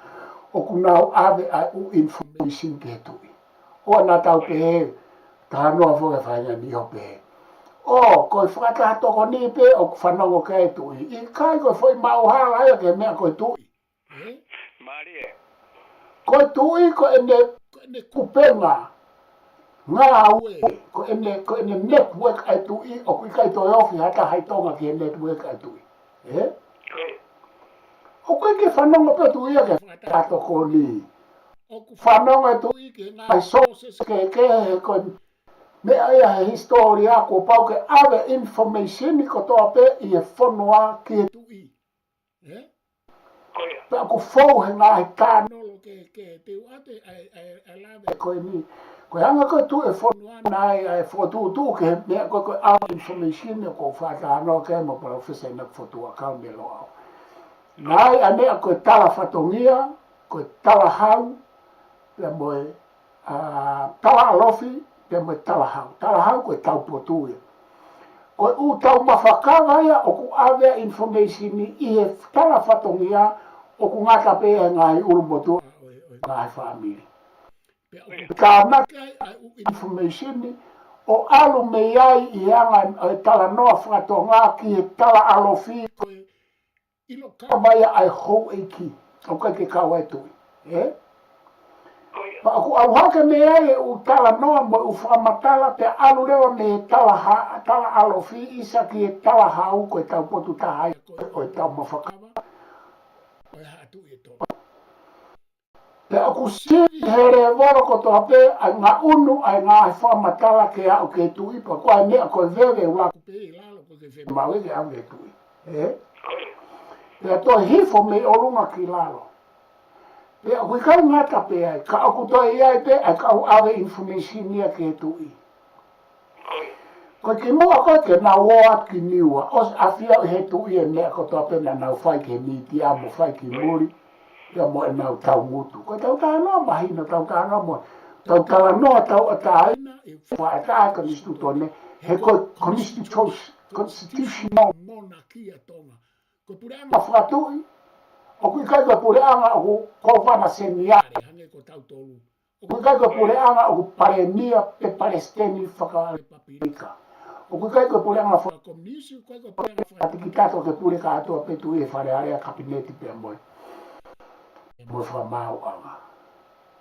O kunau ave ai u information ke tu I. O na tau pe he, taha noa whoke whainga ni ho pe he. O, koe whakatahato koni pe o whanongo ke tu I. I kai koe whoi mauhala ia ke mea koe tu I. Koe tui ko ene kupenga ngā aue, ko ene network ai tui, o kui kai toi ofi hata haitonga ki network ai tui. O koe ke whanonga pe tui a ke whakatato ko ni. O ku whanonga tui ke ngā sources ke he koe mea ia he historia ko pau ke ave information ko toa pe I e whanua ki he tui. Pe aku fau he ngā he kānolo ke te uate ai lawe koe ni. Koe hanga koe tu e whanua nai ai whotu ke mea koe out information ko whakano ke mo professor na whotu akau me lo au. Nai a mea koe tala whatongia, koe tala hau, pe moe tala alofi, pe moe tala hau. Tala hau koe tau potuia. Koe u tau mawhakanga ia o ku avea information ni I he tala whatongia o ku ngata pe e ngai ulumotu ngai family. Ka makai ai u information ni o alu me ai I anga tala noa whakatonga ki he tala alofi koe ilo kamaya ai hou eiki. o kai ke kau e tui. Pa aku au hake me ai u tala noa mo u whamatala pe alu lewa me tala alo fi isa ki e tala hau ko e tau potu tahai o e tau mawhakawa. O e hatu e tō. Pe aku siri here waro ko toa pe ai ngā unu ai ngā whamatala ke au ke tui pa koe mea koe vewe u laku pe i lalo ko ke whenau ke au ke tui. Pe a toa hifo me o lunga ki lalo. Pe aku kai ngata pe ai, ka aku toi iai pe ai ka au awe information nia ke tui. Ko ki mua koe ke na woat ki niua, os afia he tui e mea ko toa pe na nau whai ke miti a mo whai ki muri, ia mo e nau tau mutu. Ko tau tā noa mahina, tau tā noa mo, tau tala noa tau a tā aina, e wha tā ka nistu tone, he koe constitutional monarchia tonga. Ko pureanga whakatui, o kui kai koe pureanga o ko wana seniare, hange ko tau tolu. O kui kai koe pureanga o paremia pe palestini whakaare papirika. O kui kai koe pureanga whakakomisi, kai koe pureanga whakatikitato ke pureka atua petu e wharearea kabineti pe moe. Moe whamau anga.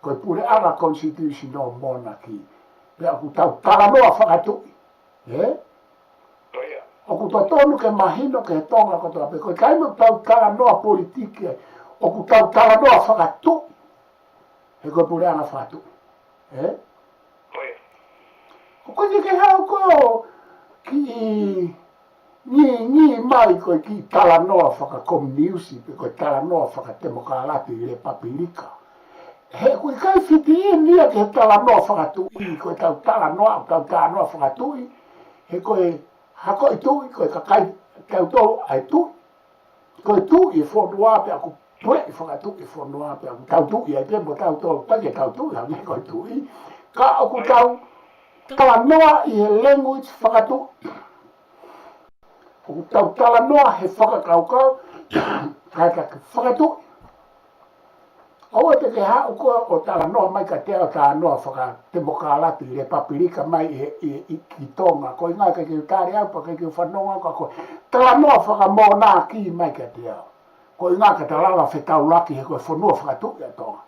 Koe pureanga constitutional monarchy. Pe aku tau taranoa whakatui. O ku tau tonu ke mahino ke tonga ko toa pe. Koe kai mo tau taranoa politike. O ku tau taranoa whakatui. He koe pureanga whakatui. O koe ke hao ko ki ni mai koe ki talanoa whakakomuniusi pe koe talanoa whakatemokalati i le papirika. He koe kai whiti e nia ke he talanoa whakatui, koe tau talanoa whakatui, he koe hako i tui, koe kakai tau tolu ai tui. Koe tui e whonua pe aku pue i whakatui e whonua pe aku tau tui ai pe mo tau tolu, pake tau tui hange koe tui. Ka aku tau talanoa i he language whakatui. O tau tala noa he whakakaukau, kai ka whakatui. Aua te ke hao koa o tala noa mai ka teo tā noa whakatemokalati le papirika mai i tonga. Ko i ngai ka keu tāre au pa ka keu whanonga ka koe. Tala noa whakamona ki mai ka teo. Ko i ngai ka talawa whetau laki he koe whanua whakatui a tonga.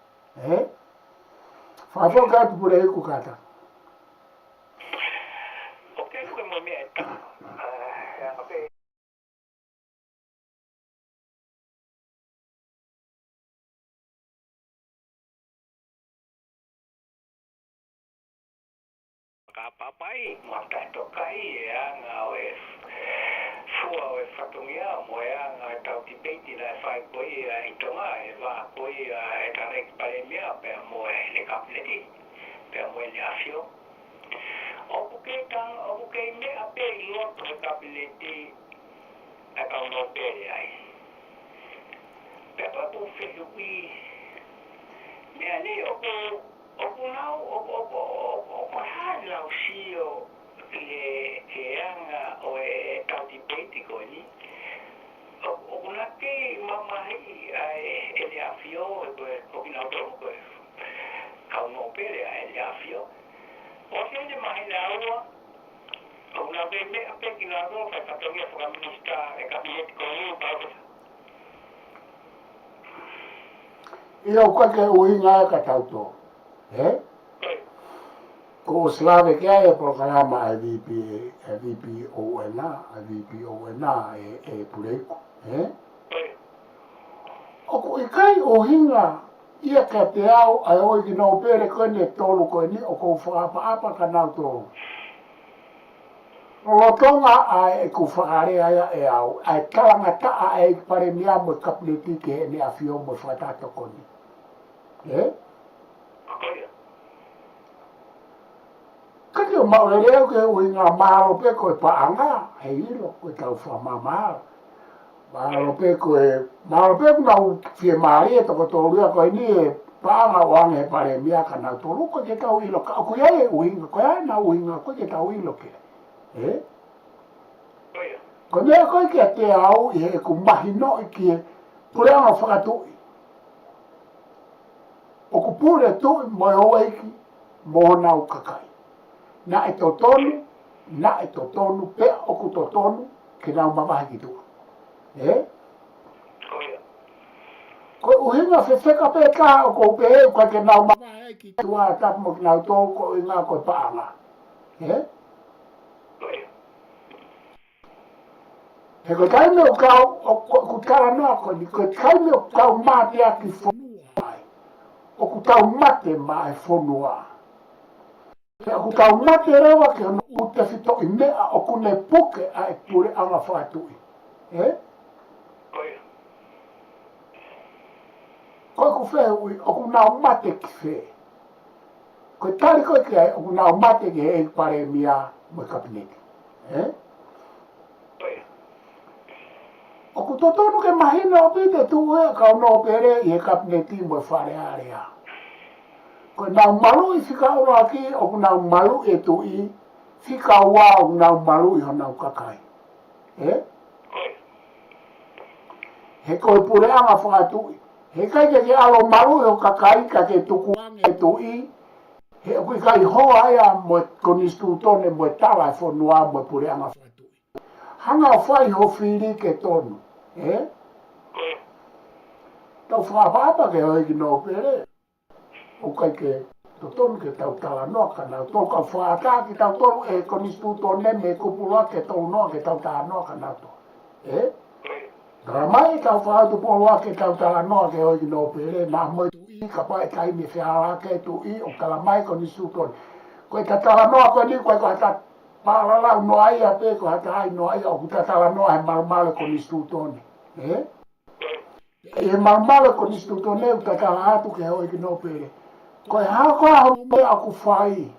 Whakawhaka atu pure hiku kata. Papai, mata tokai nga o e fua o e whatungia mo nga tau ki peiti la whai koi i tonga e wā koi e tarek paremia pe mo e le kapleti pe mo e le afio. O puke me a pe i loto e kapleti e kau no pere ai. Pe papu whihui mea ni oku nau oku halau sio ke anga o e tauti peiti ko ni oku na ke mamahi e le afio e koe kina o tomo koe kau no pere e le afio o se le mahi le aua oku na ke me ape kina o tomo kai katongia whakaminista e kabineti ko ni pausa Ia o koe ke uhinga e ka tauto. Ko slave ke ai e programa a VPONA e pureiku. O ko i kai o hinga ia ka te au ai oi ki nau pere koe ne tolu koe ni o ko whakapa ka nau tolu. O tonga ai e ku whakare aia e au, ai kalanga taa ai pare mia mo kapileti ke ne a fio mo whatato koni. Kaki o maureleo ke ui ngā mālo pe koe paanga, he ilo, koe tau whamamālo. Mālo pe nau fie maari e toko tōruia koe ni e paanga wange pare mia ka nau tōru, koe ke tau ilo. Koe ai e uinga, koe ai nau uinga, koe ke tau ilo ke. Koe mea koe ke a te au i he ku mahi no i ki e pureanga whakatui. O ku pure tui mo e hoa iki, mo nau kakai. Na e totonu, pe oku totonu, ke nau mamahi ki tua. Ko uhinga fefeka peka o ko pe ko ke nau mai ki tua tap mo nau to ko inga ko paanga. He ko kai me o kau o ku kala no ko ni ko kai me o kau mate a ki fonua. O ku kau mate mai fonua. He ku kau mate rewa ke no uta fito i mea o ku ne puke a e pure anga whaatui. Ko ku whehui o ku nau mate ki whe. Ko tari koe ki ai o ku nau mate ki he pare mia mo kapineki. O ku totonu ke mahina o pite tu e ka no pere i he kapineki mo whare area. Ko nau malu i whika oro aki o ku nau malu e tu i whika ua o nau malu i ho nau kakai. He koe pure anga whaatui. He kai ke alo malu i ho kakai ka ke tukuang e tu i. He o kui kai hoa ia mo konistu tone mo tala fo noa mo pure anga whaatui. Hanga o whai ho whiri ke tonu. Tau whaapapa ke hoi ki no pere. O kai ke tonu ke tau tala noa ka nau tolu ka whaata ki tau tolu e konistu tone me kupula ke tolu noa ke tau tala noa ka nau to. Ramai tau whaatu polua ke tau tala noa ke hoi ki no pere. Nā moi tu i ka pae kai me whiara ke tu i o kalamai konistu tone. Koe ta tala noa koe ni koe ko hata pālalau noa ia pe ko hata hai noa ia o ku ta tala noa he marumale konistu tone. E marumale konistu tone u ta tala atu ke hoi ki no pere. Koe hako a hume a ku whai.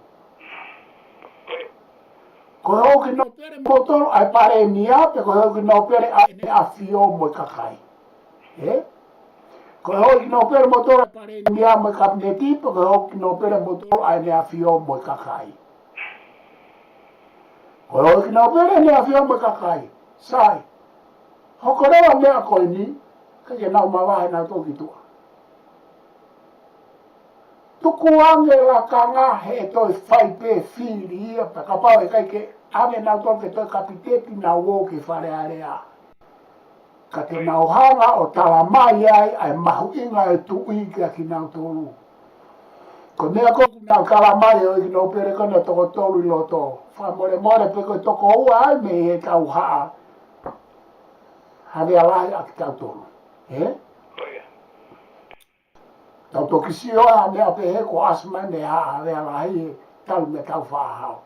Koe hoi ki no pere motoro ai pare mia pe koe hoi ki no pere a ne a fio mo i kakai. Koe hoi ki no pere motoro ai pare mia mo i kapineti pe koe hoi ki no pere motoro ai ne a fio mo i kakai. Koe hoi ki no pere ne a fio mo i kakai. Sai. Hoko rewa mea koe ni. Kake nau mawahe nau toki tua. Tukuange la kanga he toi whai pe whiri ia pa kapau e kai ke ame nau toke toi kapiteti nau o ke whare area. Ka te nau hanga o tala mai ai ai mahu inga e tui kia ki nau tolu. Ko mea koku nau tala mai o i nau pere kona toko tolu i loto. Wha more pe koe toko ua ai me he tau haa. Hane alai a ki tau tolu. Tau toki sio a mea pe he ko asma ne haa hane alai e tau me tau whahau.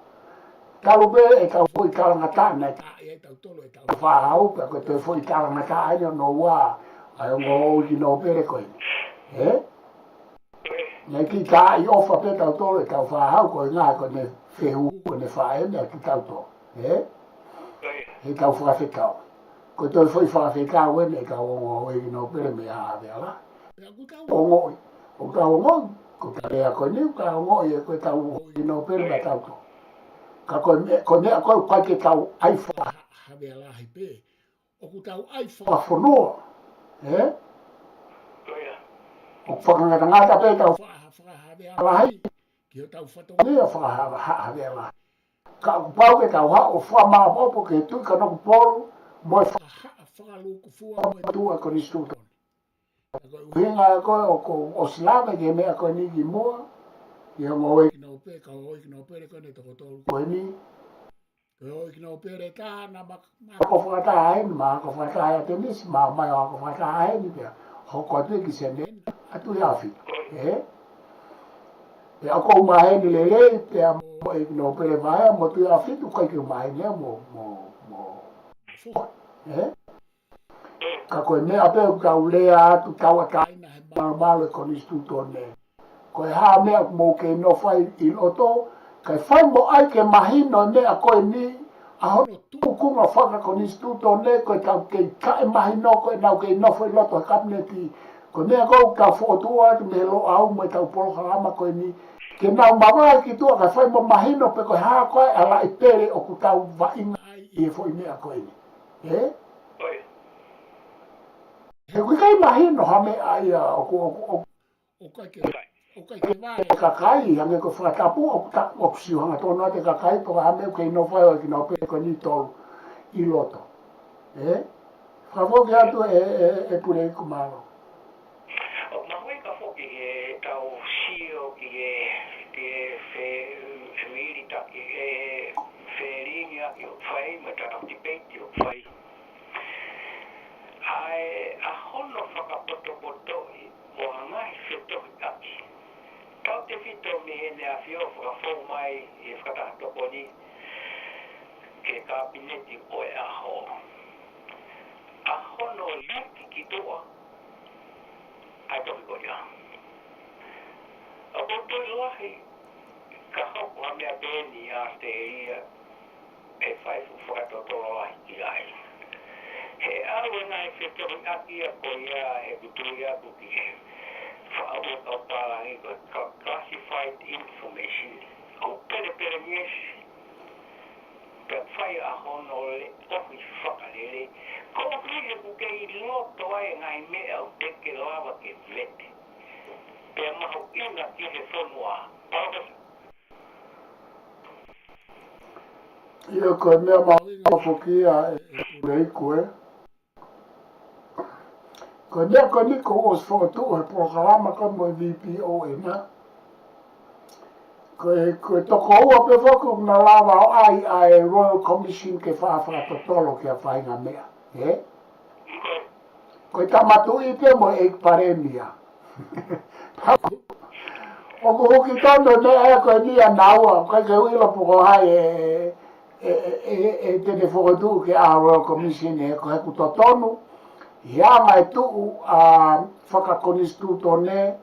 Tau be e tau fui kalangata na e tau tolu e tau whahau pe koe toi fui kalangata aina no ua. Ai o ngō i no pere koe. Nei ki tā i ofa pe tau tolu e tau whahau koe ngā koe ne whehu koe ne whae mea ki tau tolu. He tau whawhetau. Koe toi fui whawhetau e ne tau o ngō i no pere me haa veala. O ngō i. O tau o ngō i. Ko ta rea koe niu ka o ngō i e koe tau i no pere me tau tolu. Ka koe mea koe pai ke tau ai whahaveala hi pe. O ku tau ai whawhonua. O whakangata ngata pe tau whahaveala hi. Ki o tau whatongia whahaveala. Ka o pau ke tau ha o whamaa popo ke tui ka noku polu. Moi whakaluku fua moi tua ko ni stutoni. Hinga koe o slame ke mea koe ni ki mua. Ia ngō e kino pe, ka hoi kino pere koe ne toko tolu koe ni. Ka hoi kino pere tā na mako whakatahe, mako whakatahe a te nisi, mai o ako whakatahe ni pia. Hoko atu e ki se nena, atu e awhi. Pe ako umahe ni lele, pia mo e kino pere vai, mo tu e awhi, tu kai ki umahe ni mo fuha. Ka koe mea pe u kau lea atu tawa taina he marumalo e konistu tone. Koe haa mea mō ke no whai i loto, kai whai mo ai ke mahino mea koe ni, a hono tūkunga whaka konistu tone, koe tau ke kae mahino, koe nau ke no whai loto he kabineti, koe mea kou ka whotua atu me lo au me tau poloharama koe ni, ke nau mawai ki tua, kai whai mo mahino pe koe haa koe ala i pere o ku tau wainga ai i e whai mea koe ni. He kui kai mahino ha mea ai o kai ke... O kai ke wāe kakai, hange ko whakatapu o kusiu hanga tōna te kakai, toka hame kei no whae o ki no pe ko ni tolu i loto. Whawoke atu e pure i kumaro. hono whakapotopotoi o hangai whitohi aki. Kau te whito mi hene a whio whakafou mai e whakatahotoponi ke kabineti oe aho. A hono liki ki toa ai tohi koia. A potoi lahi ka hoko ha mea beni a te ia e whaifu whakatotoro lahi ki ai. He awe ngai whitohi aki a koia e kutuia kuki. Whaau kau pārangi ko classified information. Ko pere niesi. Ka whai a hono le ohi whakarere. Ko hui ku kei loto ai ngai mea o teke lawa ke vete. Pea mahu ina ki he whanua. Paukasa. Ia koe mea mahu whokia e rei koe. Koe mea koe niko os whakatu he prokarama ka mo VPO e na. Koe toko ua pe whaku na lawa o ai Royal Commission ke whaafakatotolo ke a whainga mea. Koe tamatu i te mo e paremia. O ko hoki tondo ne e koe nia naua, koe ke uila poko hai e tene whakatu ke a Royal Commission e koe ku totonu. Ia mai tuu a whakakonistu tone,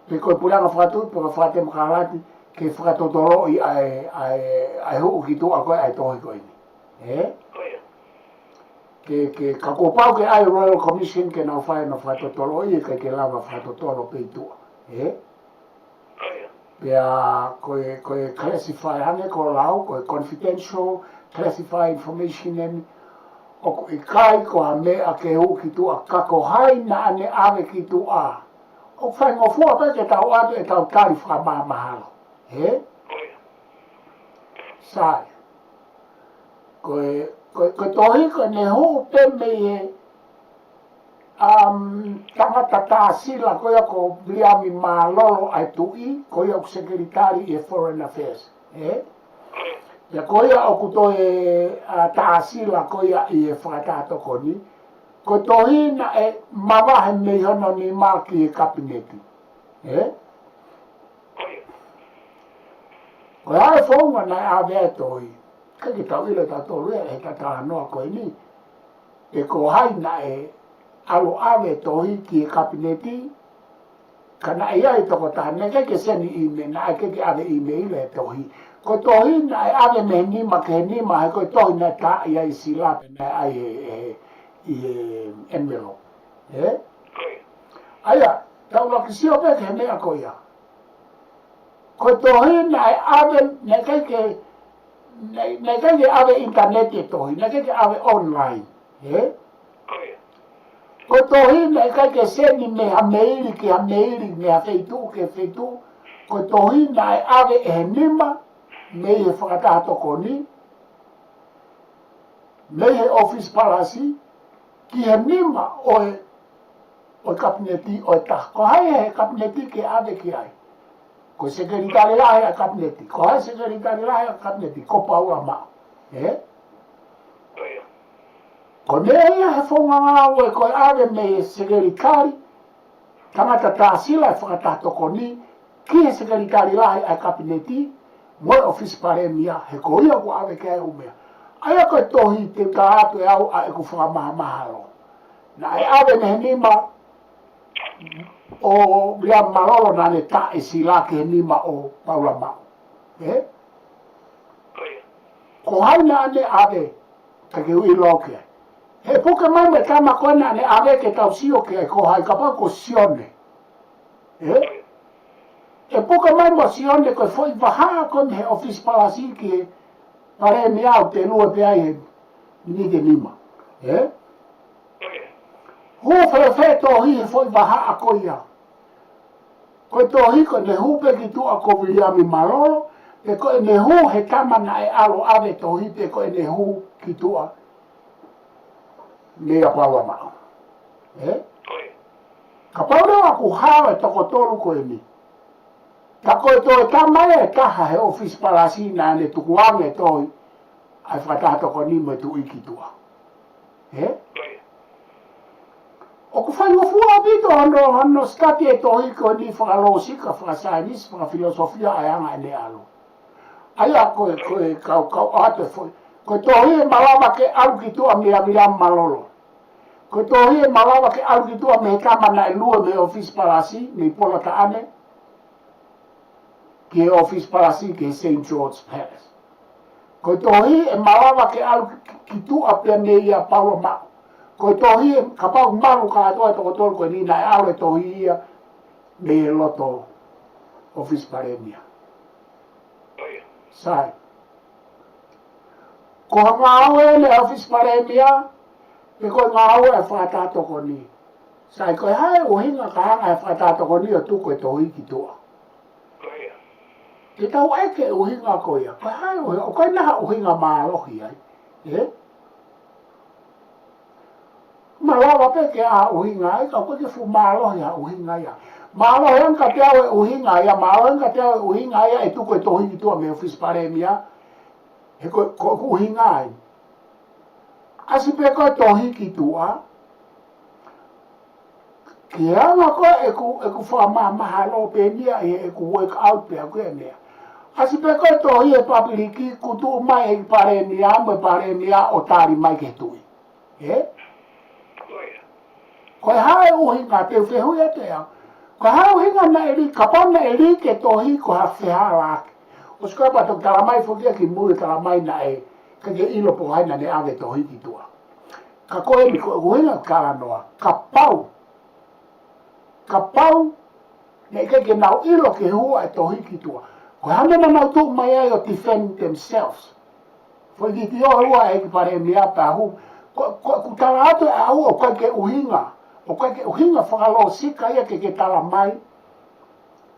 pe koe puranga whakatu, pe koe whakate makarati, ke whakatotoro i ai huu ki tua koe ai tohi koe ni. Ke kakopau ke ai Royal Commission ke nau whae na whakatotoro i ke lava whakatotoro pe tua. Pea koe classify hane ko lau, koe confidential, classify information eni, o ko i kai ko a mea ke hu ki tu a kako hai na ane ave ki tu a. O whai ngofua pe ke tau atu e tau tari whaka mahalo. He? Sai. Koe tohi ko ne hu pe me e tangata tāsila koe ako Liami Malolo ai tui, koe ako Secretary e Foreign Affairs. He? Ja koia o kutoe tāsila koia i e whakatātoko ni, ko tohi na e mawahe mei hono ni maki e kabineti. Koe hae whaunga nai awea tohi, kaki tau ila tātou rea e tata noa koe ni, e ko hai na e alo awe tohi ki e kabineti, kana e ai toko tāne, keke seni ime, na e keke awe ime ila e tohi, ko tohi na e ave me nima ke nima he ko tohi na ta ia i silape na ai envelope. Aia, tau laki sio pe ke mea ko ia. Ko tohi na e ave ne keke ave internet e tohi, ne keke ave online. Ko tohi na e keke seni me ha meiri ki ha meiri me ha feitu ke feitu, ko tohi na e ave e nima mei he whakatahatoko ni, mei he office palasi, ki he nima o kabineti o taha. Ko hai he kabineti ke ave ki ai. Ko sekretari lahe a kabineti, ko hai sekretari lahe a kabineti, ko paua mao. Ko mea ia he whonganga ue ko ave mei he sekretari, tangata tāsila e whakatahatoko ni, ki he sekretari lahe a kabineti, moi office paremia he ko ia ko ave ke umea. Aia koe tohi te tātu e au a e ku whakamahalo. Na e ave me nima o lia malolo na ne ta e sila ke nima o Paula Mau. Ko haina ane ave te ke ui loke. He puke mai me kama koe na ne ave ke tau sio ke ko hai kapa ko sione. E puka mai mo sione koe foi wahaa kon he office palasi ki pare mi au te lua pe ai he ni te nima. Hu whare tohi he foi wahaa a koia. Koe tohi ko ne hupe ki tu a ko Liami Malolo, e koe ne hu he tamana e alo ave tohi te koe ne hu ki tu a mea Paula Mau. Ka paura aku hawa toko toru koe ni. Ta koe toi tamae e taha he office palasi na ne tukuange toi ai whakatahatoko ni me tu iki tua. O ku fai o fua bito hanno stati e tohi ko ni fa losika fa science fa filosofia ai anga ne alo. Aya ko kau ate foi. Ko tohi malava ke alu kitu a mira malolo. Ko tohi malava ke alu kitu a me kama na lua me office palasi ni pola ka ane. Ke office palasi ke St. George Palace. Ko tohi malava ke alu kitu a pe me ia Paulo ma. Ko tohi kapau malu ka to tol ko ni na alu tohi me loto office paremia. Sai. Ko ngāwe le office paremia, e ko ngāwe e whātāto ko ni. Sai koe hae o hinga ka hanga e whātāto ko ni o tuko e tohi ki toa. Te tau eke o hinga ko ia, koe hae o hinga, o koe naha o hinga mālohi ai. E? Malawa peke a o hinga ai, ka koe ke fu mālohi a o hinga ia. Mālohi anka te au e o hinga ia, mālohi anka te au e o hinga ia e tuko e tohi ki toa me office paremia. He ko uhinga ai. Asi pe ko tohi ki tua. Ki anga ko e ku wha mahalo pe nia e ku work out pe a koe mea. Asi pe ko tohi e papiriki ku tu mai e pare mea o tari mai ke tui. E? Koe hae uhinga te whehui e te au. Koe hae uhinga na eri, kapana eri ke tohi ko ha wheha laki. O skoa pato kalamai fokia ki mui kalamai na e kake ilo po haina ne ave tohi ki tua. Ka koe mi koe uhinga kalanoa, ka pau ne kake nau ilo ke hua e tohi ki tua. Koe hame na nau tuk mai ai o defend themselves. Foi ki tio hua e ki pare mea pa hu. Ku tala atu e au o koe ke uhinga. O koe ke uhinga whakalo sika ia ke tala mai.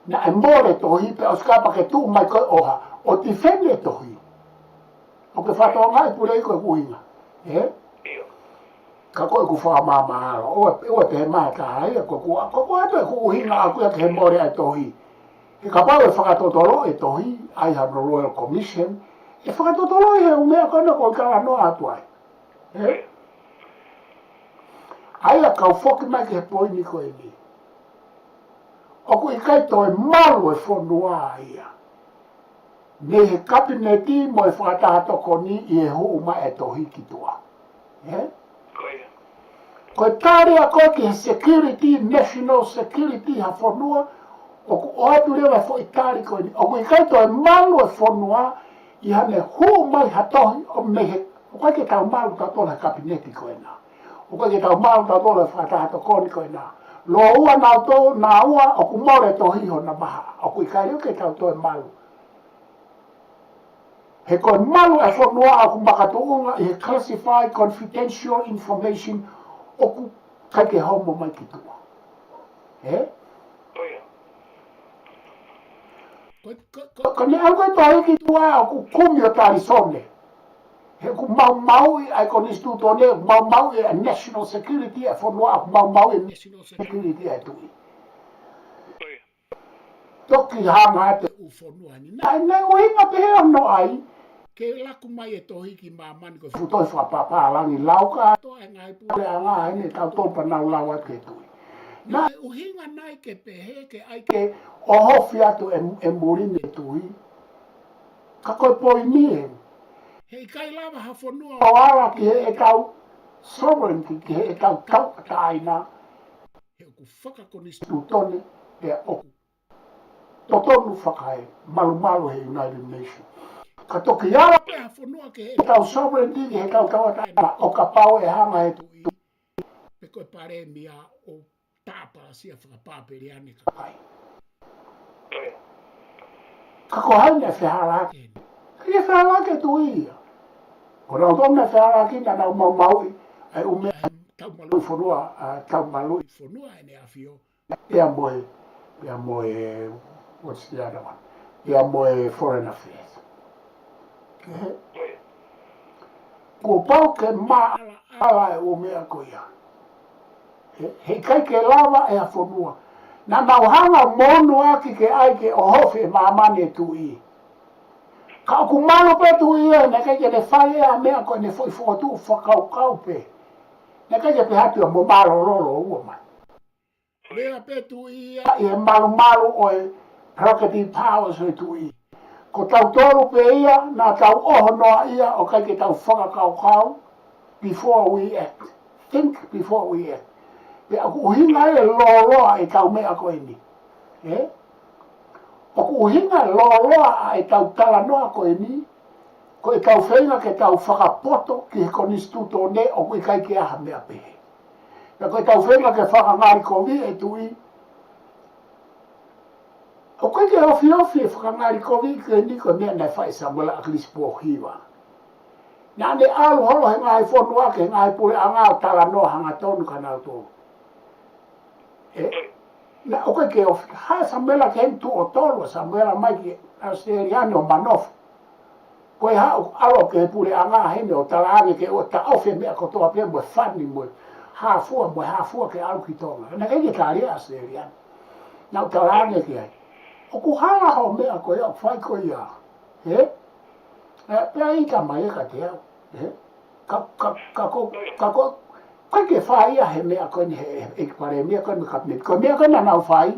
Na e more tohi pe o skapa ke tu mai koe oha. O tifene tohi. O ke whatoa ngai purei koe kuhinga. E? Ka koe ku wha mahalo. O te he maha ka haia. Ko atu e kuhinga aku ya ke he more ai tohi. E ka pau e whakatotolo e tohi. Ai ha no Royal Commission. E whakatotolo e he umea koe no kala noa atu ai. E? Ai a kau whoki mai ke he poini koe ni. Oku i kai toi malu e whonua ia. Ne he kabineti mo e whakatahatoko ni i e huuma e tohi ki tua. Koe tāre a koe ki he security, national security ha whonua, oku oatu leo e fo i tāre koe ni. Oku i kai toi malu e whonua i hane huuma i hatohi o mehe. O koe ke tau malu tatola he kabineti koe nā. O koe ke tau malu tatola e whakatahatoko ni koe nā. Lo ua nā tō nā ua o ku more tohi ho na maha. O ku i kai reo ke tau tō e malu. He koe malu e whanua a ku makatuunga i he classified confidential information o ku kai ke homo mai ki tua. He? Ko ne au koe tohi ki tua o ku kumi o tarisone. He ku mau i ai kon instituto ne mau i a national security e whanua a mau i national security e tui. Toki hanga te u whanua ni. Nei uhinga pehe ono ai. Ke laku mai e tohi ki mamani ko futoi whapapa langi lauka ato e ngai pule a ngā hene tau tōpa nau lau at ke tui. Nei uhinga nai ke pehe ke ai ke ohofi atu e murine tui. Ka koe poi nie. Hei kai lava ha whanua o ala ki he e tau sovereignty ki he e tau taukata aina. He oku whakakonistu tone e oku. Totonu whakae malu he United Nations. Ka toki ala pe ha whanua ki he e tau sovereignty ki he tau taukata aina. O ka pau e hanga he tui. Pe koe pare mia o tāpara sia whakapāperi ane ka pai. Ka ko haine wheharake ni. Ia wheharake tui ia. Ko rau tōna wheharake na nau mau e umea tau malui whanua e ne awhio. Ia moe, what's the other one? Ia moe foreign affairs. Ko pau ke maa ala e umea ko ia. He kai ke lava e a whanua. Na nau hanga monu aki ke ai ke ohofi e maamani e tui. Ka oku malo pe tui e, ne kai ke ne whai a mea koe ne foi whakatu whakaukau pe. Ne kai ke pe hatu a mo malo rolo ua mai. Lea pe tu ia e malu o e property powers e tu i. Ko tau tolu pe ia, na tau oho noa ia o kai ke tau whakakau before we act. Think before we act. Pe aku uhinga e loa e tau mea koe ni. Aku uhinga loa e tau tala noa koe ni. Ko e tau whenga ke tau whakapoto ki he konistuto ne o kui kai ke aha mea pehe. Na ko e tau whenga ke whakangari kovi e tui. O kai ke ofi e whakangari kovi ke ni ko mea nei whae sa mwela aklis po hiwa. Nā ne alu holo he ngai whonua ke ngai pule a ngāo tala noa hanga tonu ka nau tō. Na o kai ke ofi, ha sa mwela ke hentu o tolo sa mwela mai ki Australiano manofu. Koe hao alo ke pule a ngā hene o tala ane ke o ta ofe mea kotoa pia mwe whani mwe hafua ke alu ki tonga. Na kei ke tāria Australiano. Na o tala ane ke ai. O ku hala hao mea koe au whai koe ia. Pea i ka mai e ka te au. Koe ke whai ia he mea koe ni he pare mea koe me kapnit. Koe mea koe na nau whai.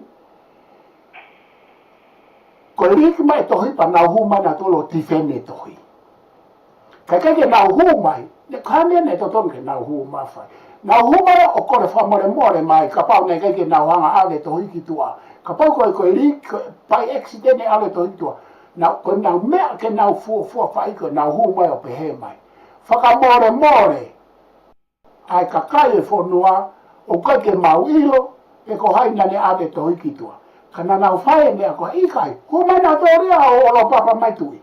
Koe riki mai tohi pa nau hu mai na tolo tifene tohi. Kai ke nau hu mai, ne kāmea ne totonu ke nau hu mai whai. Nau hu mai o kore whamore mai, ka pau nei ke nau hanga ave tohi ki tua. Ka pau koe riki, pai accident ave tohi ki tua. Koe nau mea ke nau fua whai koe nau hu mai o pehe mai. Whakamore, ai ka kai e whonua, o koe ke mau ilo, e ko haina ne ave tohi ki tua. Kana nau whae mea koe ikai, hu mai nā tōria o lo papa mai tui.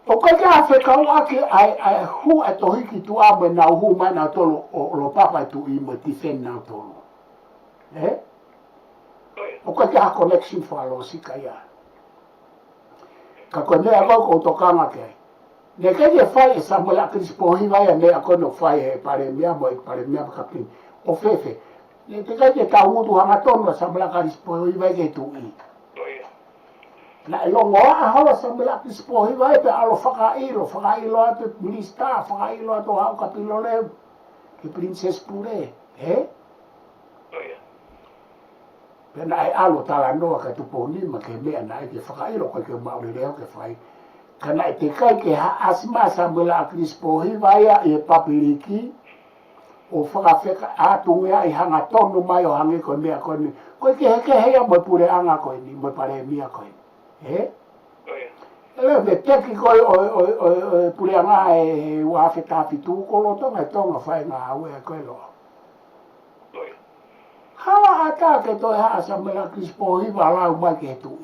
O koe ke awhe kau ake ai hu e tohi ki tu a me nau hu mai nā tolo o lo papa tui me tifen nā tolo. O koe ke ha connection whalo sika ia. Ka koe mea kau ko tokanga ke. Ne kei ke whae e samula krispohi vai a mea koe no whae e pare mea mo e pare mea kapini. O fefe. Ne te kai ke tau utu hanga tonu sa mla ka dispo i vai ke tu i. Na longo a hala sa mla ka dispo i vai pe alo whakailo a te minista, whakailo a to hau kapilo leu. Ke princess pure, Pena e alo tala noa ka tupo nima ke mea na e ke whakailo koe ke mauri leo ke whai. Kana e te kai ke asima sa mla ka dispo i vai a e papiriki. O whakawheka ātungia I hanga tonu mai o hangi koe mea koe ni. Koe ke heke hea mo pure anga koe ni, mo pare mia koe ni. Ele me teki koe o pure anga e wawhe tāwhi tūkolo tonga e tonga whae ngā aue e koe loa. Hala ata ke toi haa sa mela krispo hiwa lau mai ke tu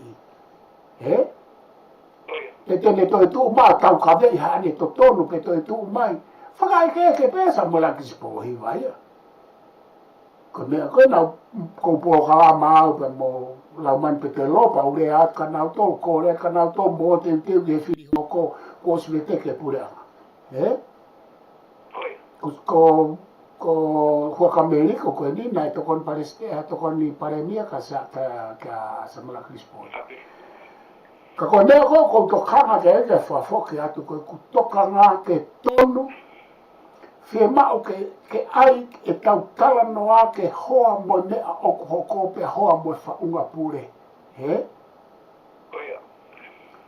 I. Te tene toi tu mai tau kawei haa ni to tonu pe toi tu mai. Whakai ke pesa mula ki sipo hiwa ia. Ko mea koe nau koupo kala mau pe mo lau mani pe te lopa ule at ka nau tol ko le ka nau tol mo te teu ke whiri hoko ko siwe teke pure anga. Ko huakameriko koe ni nai tokon parestea tokon ni paremia ka sa mula ki sipo hiwa. Ka koe mea koe tokanga ke eke whafoki atu koe kutokanga ke tonu Fie mao ke ai e tau tala noa ke hoa mo nea oku hoko pe hoa mo whaunga pure.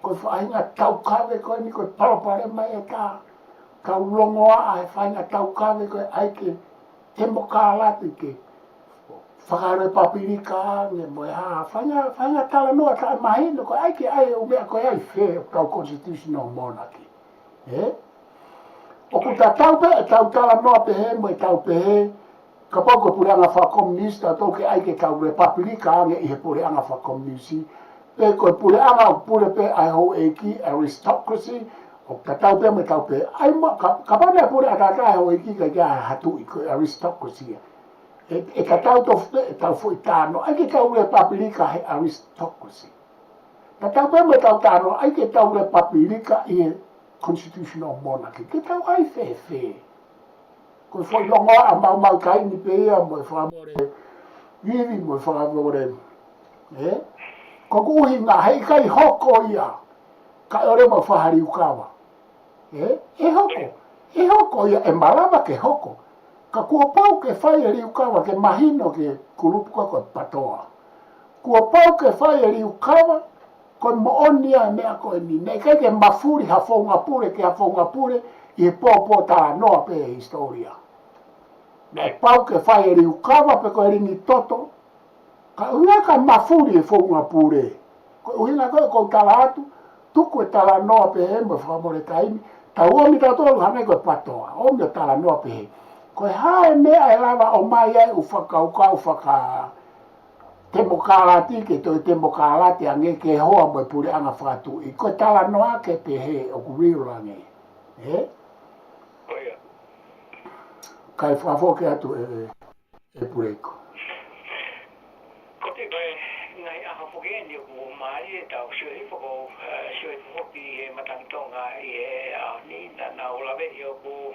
Koe whainga tau kawe koe ni koe palapare mai e ka. Kau longoa ai whainga tau kawe koe ai ke tembo ka lati ke. Whakare papirika nge mo e haa. Whainga tala noa tae mahino koe ai ke ai o mea koe ai whe o tau constitutional monarchy. O ku tau pe e tau tala noa pehe mo e tau pehe. Ka pau ko pure anga wha komunista tau ke ai ke tau republika ange I he pure anga wha komunisi. Pe ko pure anga pure pe ai ho eki aristocracy. O ka tau pe mo e tau pehe. Ai mo ka pau ne pure atata ai ho eki ka kia hatu I ko aristocracy. E ka tau tofu pe e tau fui tano. Ai ke tau republika he aristocracy. Ka tau pe mo e tau tano. Ai ke tau republika I he constitutional monarchy. Ke tau ai whewhe. Ko foi longa a mau kai ni pe ia mo whamore. Vivi mo whamore. Ko kuhi ngā hei kai hoko ia. Ka ore mo whahari ukawa. E hoko ia. E malawa ke hoko. Ka kua pau ke whai e riu kawa ke mahino ke kulupu koe patoa. Kua pau ke whai e riu kawa koe moonia e mea koe ni. Nei kai ke mafuri hafonga pure ke hafonga pure i e pōpō tā noa pe e historia. Nei pau ke whai e riu kawa pe koe ringi toto. Ka uia ka mafuri e fonga pure. Koe uina koe kou tala atu. Tuku e tala noa pe he mo whakamore kaimi. Ta ua mi tatoru hane koe patoa. O mi tala noa pe he. Koe hae mea e lava o mai ai u whakauka u whaka temo kārati ke toi temo kārati ange ke hoa mo e pure anga whakatu. I koe tala noa ke pe he o ku riurange. Oia. Kai whafoke atu e pureko. Ko te koe ngai aha whakeni o ku mai e tau shui whako shui whoki e matangitonga i e ni na ulawe i o ku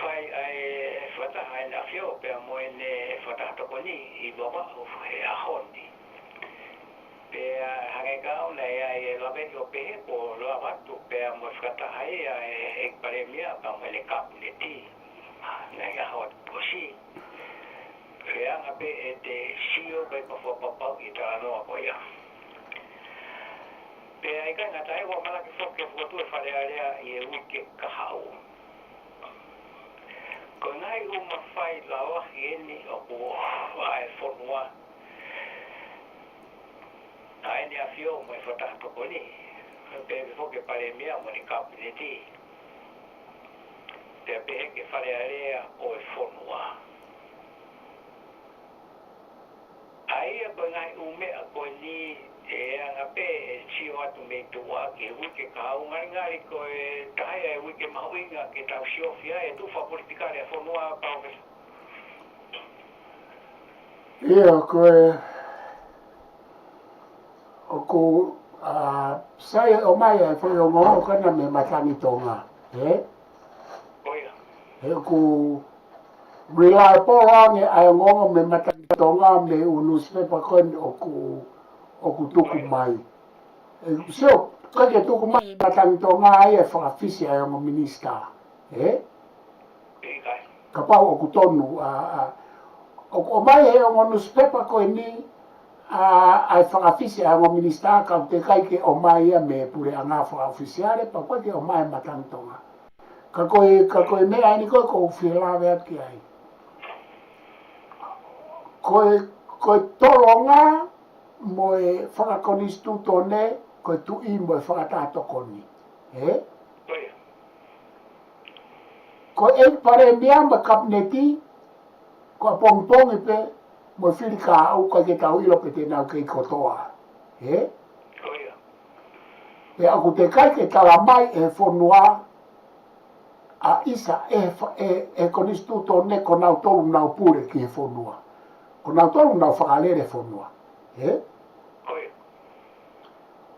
whai ai whataha e na whio pia moe ne whataha toko ni i wawa o he ahoni. Pia hange kao nei ai e lawe i o pehe po loa watu pia moe whataha e pare mea pa moe le kapu le ti. Nei ahot posi. Pia ngape e te sio bai pa whapapau i ta anoa koia. Pia i kai ngata e wa malaki whoke whatu e whare area i e uike kahau. Ko ngai uma whai lawa hieni o ku ai whonua. Ai ni a whio mo e whataha toko ni. Pe whoke pare mea mo ni kapineti. Pe pehe ke whare area o e whonua. Ai a ko ngai ume a ko ni e anga pe e tio atu me tua ke wike ka ngari ko e taia e wike mahuinga ke tau siofia e tufa politikare a whonua pauwe. Ia koe o ku sai o mai e foi o ngō kana me matangi tonga. Oia. E ku Rila porange ai ngō me matangi tonga me newspaper koe o ku tuku mai. So, kake tuku mai matangi tonga ai e whakawhisi ai o minista. Ikai. Ka pau o ku tonu. O mai he o newspaper koe ni ai whakawhisi ai o minista ka te kai ke o mai e me pure anga whakawhisiare pa koe ke o mai matangi tonga. Ka koe mea ni koe ko whilawe ati ai. Koe toronga mo e whakakonistu tone, koe tui mo e whakatātokoni. Oia. Koe e pare mea ma kapneti, koe pongpongi pe, mo e whirika au koe ke tau ilo pe te nau kei kotoa. Oia. Pe aku te kai ke tala mai e whonua, a isa e konistu tone ko nau tolu nau pure ki e whonua. Ko nau tolu nau whakalere whonua. Oia.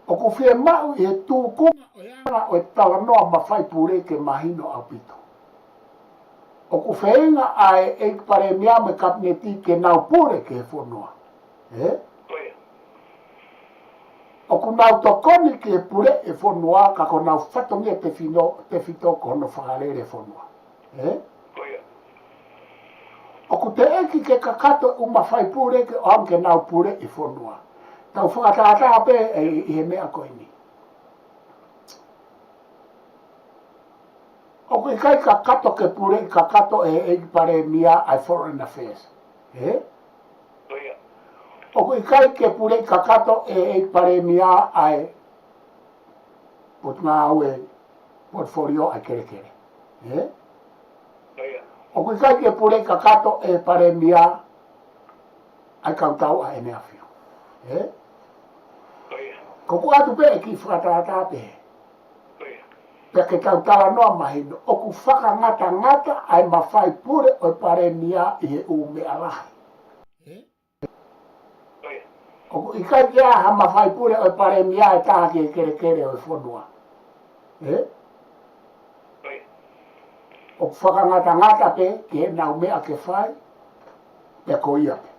O ku whie mau i he tūkunga o ianga o e tala noa mawhai pure ke mahino au pito. O ku wheenga ai e pare mea me kapneti ke nau pure ke whonua. Oia. O ku nau tokoni ke pure e whonua ka ko nau whatongia te whito ko no whakalere whonua. Oia. O ku te eki ke kakato umawhai pure ke o am ke nau pure i whonua. Tau whakatata pe i he mea koe ni. O ku i kai ka kato ke pure i ka kato e pare mia ai foreign affairs. Oia. O ku i kai ke pure i ka kato e pare mia ai pot ngā au e portfolio ai kere kere. Oia. O ku i kai ke pure i ka kato e pare mia ai kautau a ene awhio. Oia. Ko ku atu pe e ki whakatata pe. Oia. Pe ke kautala noa mahino. O ku whakangata ai mawhai pure o pare mia i he ume alahi. Oia. O ku i kai kia ha mawhai pure o pare mia e taha ki e kere kere o e whonua. Oia. O ku whakangata pe ki he nau mea ke whai pe ko ia pe.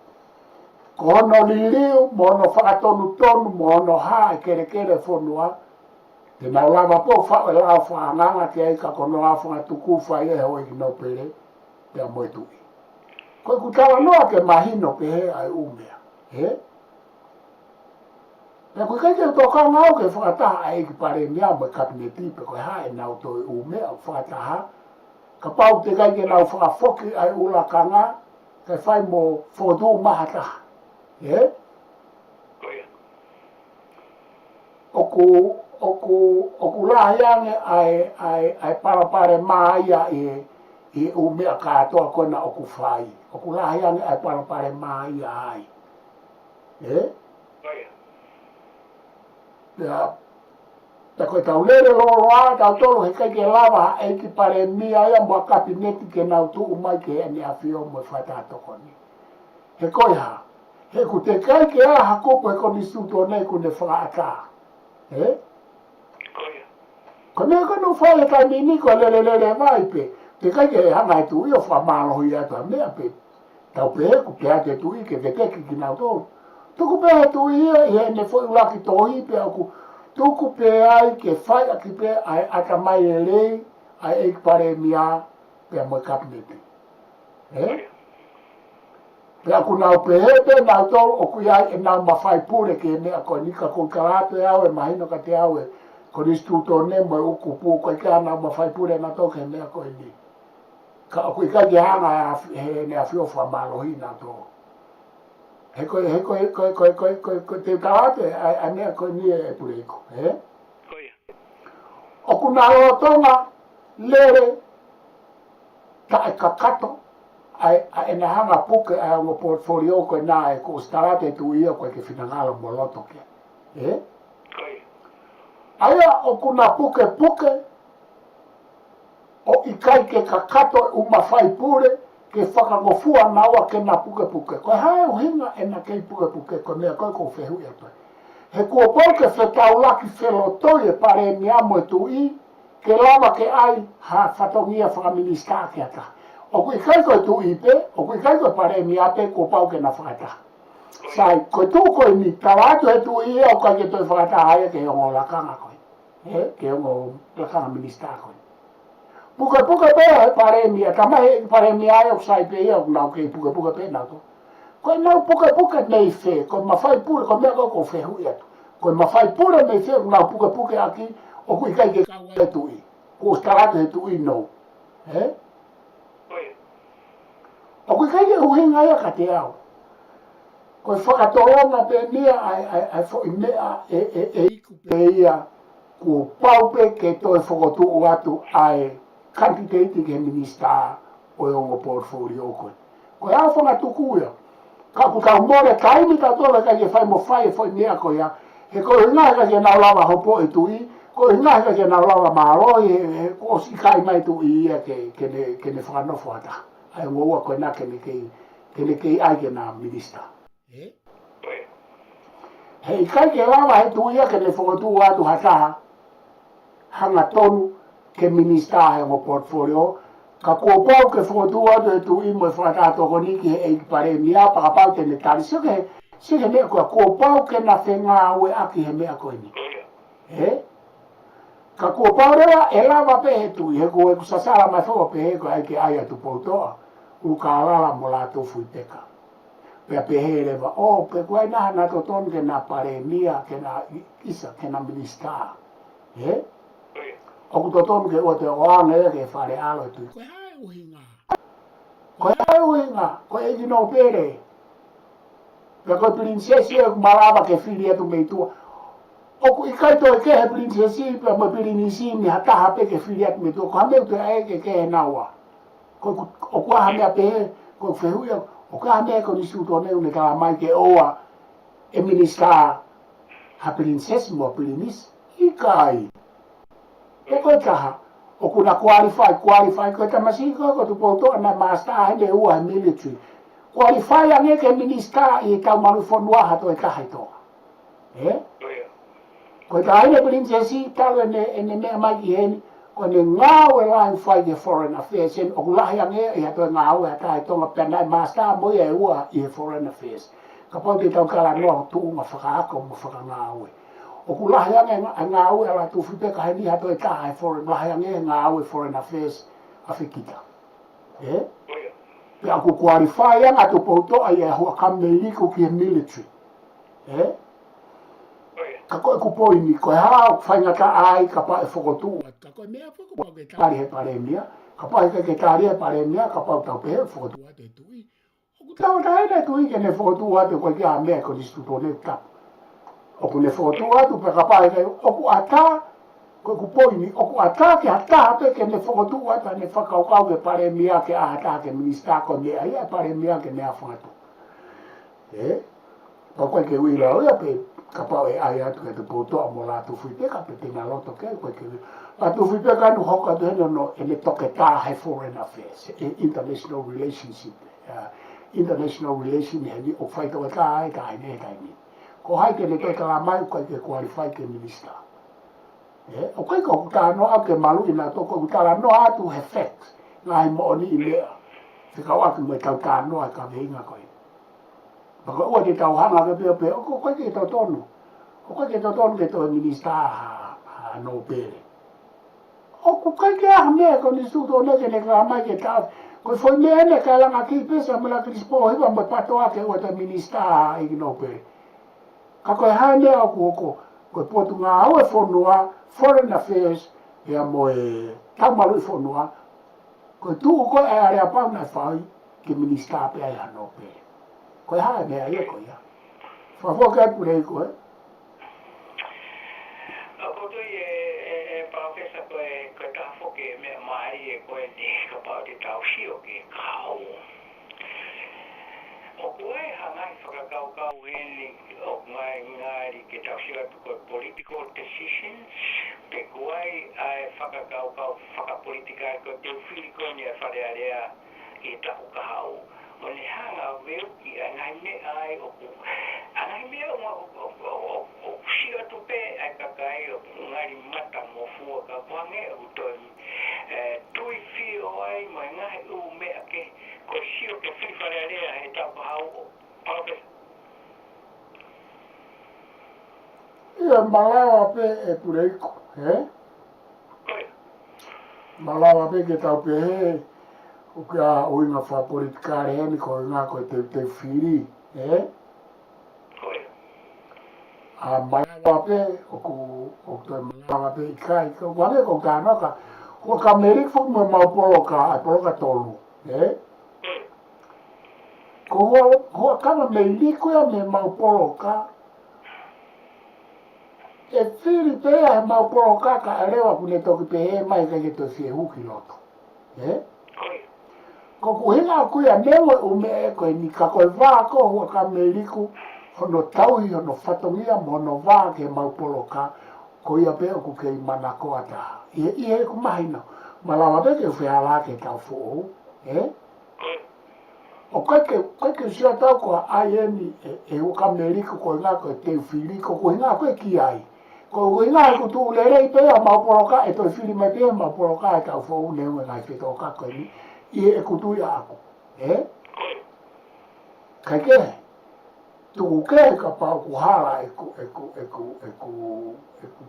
Ko hono liliu, mo hono whakatonu tonu, mo hono ha e kere kere whonua. Te nau lava po whao e lao whaanganga te eika ko no awhanga tuku whai e hoi ki no pere. pe mo tu ko ku tala no ke mahino pe he ai umea he pe ku kai ke to ka ngau ke fata ai ki pare mia mo kabineti pe ko ha e nau to umea fata ha ka pau te kai ke nau fa foki ai ula kanga ke fai mo fodu mahata he oku la yange ai pare maia e o me katoa kona oku fai oku la yange ai pare maia ai ya ta ko ta ulere lo roa ta tolo he kai ke lava e ki pare mia ya mo kabineti ke na tu mai ke ni afio mo fata to koni he ko ya he ku te kai ke a hakopo e koni suto nei ku ne fa aka Kone kono fai ka mini ko le vai pe. Te kai ke hanga tu io fa malo ho ia ta me pe. Ta pe ku pe ate tu i ke te ki na to. Tu ku pe tu i e ne foi la ki to i pe ku. Tu ku pe ai ke fai a ki pe ai ata mai le ai e pare mia pe mo kap me pe. Pe ku na pe pe na to o ku ia e na ma fai pure ke me ko ni ka ko karate au e mai no ka te au ko istituto ne mo okupu ko ka na ma fai pure na to ke me ko ni ka ko ka ja na ne afio fa malo hi na to ko te karate a ne ko ni e pure ko o ku na lo tonga lere ka kato ai na hanga puke ai ngo portfolio ko na e ko starate tu ia ko ke finangala mo loto ke Aya o kuna puke o ikai ke kakato uma fai pure ke whakangofua nawa ke na puke. Ko hae o hinga e na kei puke ko mea koe ko whehu e toi. He kua poi ke whetaulaki whelotoi e pare ni amo e tu i ke lava ke ai ha whatongia whakaminista ke ata. O kui kai koe tu i pe, o kui kai koe pare ni ape ko pau ke na whakata. Sai, koe tu koe ni tawatu he tu i e o kai ke toi whakata haia ke ongo lakanga koe. Ke ongo lakanga minista koe. Puke pe he pare mi a tama he pare mi a e o sai pe e o nau ke puke pe nau to. Koe nau puke nei fe, koe mawhai pure, koe mea koe ko whehu i atu. Koe mawhai pure nei fe, nau puke aki, o kui kai ke kaua e tu i. Ko staratu he tu i no. O kui kai ke uhinga ia ka te au. Koe whakatolonga pe nia ai fo i mea e iku pe ia ko pau pe ke toi whakotu o atu ai kantiteiti ke minista o e ongo portfolio koe. Koe au whakatuku ia. Ka ku tau more taimi ka tola ka ke whai mo whai e whai mea koe ia. He koe hinga ka ke nau lawa hopo e tu i. Koe hinga ka ke nau lawa maaro e ko si kai mai tu i ia ke ne whakanofo ata. Ai ngoua koe na ke ne kei ai ke na minista. Hei kai ke lawa he tu ia ke ne whakotu o atu hataha. Hanga tonu ke minista he mo portfolio. Ka kua pau ke whakotu atu e tu i mo e whakatato koni ki he eiki pare mia pakapau te ne tari. Sike mea kua pau ke na whenga ue aki he mea koe ni. Ka kua pau rewa e lava pe he tu i he kua e kusasara mai whaua pe he koe ai ke ai atu poutoa. Uka alala mo la tofu i peka. Pea pe he rewa pe kua naha na toton ke na pare mia ke na isa ke na minista. O ku toton ke o te oanga e ke whare alo e tui. Koe hae uhinga. Koe e gino pere. Pea koe prinsesi e malava ke whiri atu mei tua. O ku ikai toi ke he prinsesi pea mo pirinisi ni hataha pe ke whiri atu mei tua. Ko hameu te ae ke he naua. O ku aha mea pe he, koe whehuia. O ku aha mea ko nisu to neu ne kala mai ke oa e minista ha prinsesi mo pirinisi. Ikai. E koe taha, o kuna qualify, koe tamasi ko tu poto na master hende ua he military. Qualify ange ke minista i tau marufonua hato e kaha itoa. Koe taha ene prinsesi talo ene mea mai ki heni, koe ne ngau e lai whai ke foreign affairs, o kulahi ange e hato e ngau e hata e tonga penai master moia e ua i he foreign affairs. Ka pau te tau kala noa tuunga whakaako mo whakangau e. O ku lahi ange ngā aue ala tu whipeka he ni hato e taha e foreign, lahi ange ngā aue foreign affairs a whikita. pe aku qualify anga tu poto ai ho kameli ku ki military ka ko ku poini ko ha fainga ka ai ka pa fokotu ka ko mea foko pa ke tari he paremia ka pa ke tari he paremia ka pa ta pe fokotu ate tui o ta ta tui ke ne fokotu ate ko ki a me ko distuto ne ka o ku ne fokotu ate pe ka pa ke o ku ata ko ku poini o ku ata ke ata pe ke ne fokotu ate ne fa ka ka ke paremia ke ata ke minista ko ne ai paremia ke ne afatu ko ko ke wi la o pe kapau ai atu ke te poto a mola tu fui pe ka pe te ngaloto ke ko ke a tu fui pe ka no hoka de no ele toke ta hai foreign affairs international relationship international relation he o fai to ka ai ne ko hai ke le ka la mai ko ke qualify ke minister o ko ko ta no a ke malu ina to ko ta la no atu effect ngai mo ni ile se ka wa ke me ka no a ka venga ko Bako ua te tau hanga ke peo peo, ko koe ke tau tonu. O koe ke tau tonu ke tau minista ha no pere. O koe ke aha mea ko ni suto neke ne ka mai ke tau. Koe foi mea ne ka langa ki pesa me la krispo hiwa mo patoa ke ua te minista ha i no pere. Ka koe hae mea o kuoko, koe potu ngā au e whonua, foreign affairs, ea mo e tau malu i whonua. Koe tu o koe e area pau na whai ke minista pe ai ha no pere. Koe hae mea ia koe ia. Whawhoka e purei koe. Ako tui e pāwhesa koe tā whoke mea mai e koe te ka pāu te tau shio ke kau. O koe hangai whakakau heni o ngai ke tau shio atu koe political decisions. Pe koe ai whakakau whakapolitika e koe te uwhiri koe ni a wharearea i taku kahau. O le hanga weu ki angai me ai o ku. Angai me o shio tu pe ai kakai o ngari mata mo fua ka wange o toi. Tui fio ai mo ngai u me ake ko shio ke whiwharearea he tau kahau o pāwhesa. Ia malawa pe e pureiko, Koe. Malawa pe ke tau pe he. O que a uinga fa politikare he ni ko inga ko te whiri, Koe. A malawa pe o te malawa pe ikai, ko wane ko ka noka, ko ka merik fu mo poloka tolu, Ko kama me liko ya me poloka, e whiri pe a he poloka ka arewa kune toki pe he mai ka ke to fie huki loto, Koe. Ko kuhina kuia mewe ume e koe ni ka koe wā ko hua ka meriku hono tauhi hono whatongia mo hono wā ke maupoloka ko ia pe o ku kei mana ko ata. Ie ku mahina. Malawa pe ke whiala ke tau fōu. O koe ke sia tau ko ai eni e hua ka meriku koe ngā koe te whiri ko kuhina koe ki ai. Ko kuhina e kutu ulerei pe a maupoloka e toi whiri mai pe maupoloka e tau fōu newe ngai whitoka koe ni. Ie e kutui aku, Kai ke, tuku ke ka pau ku hala e ku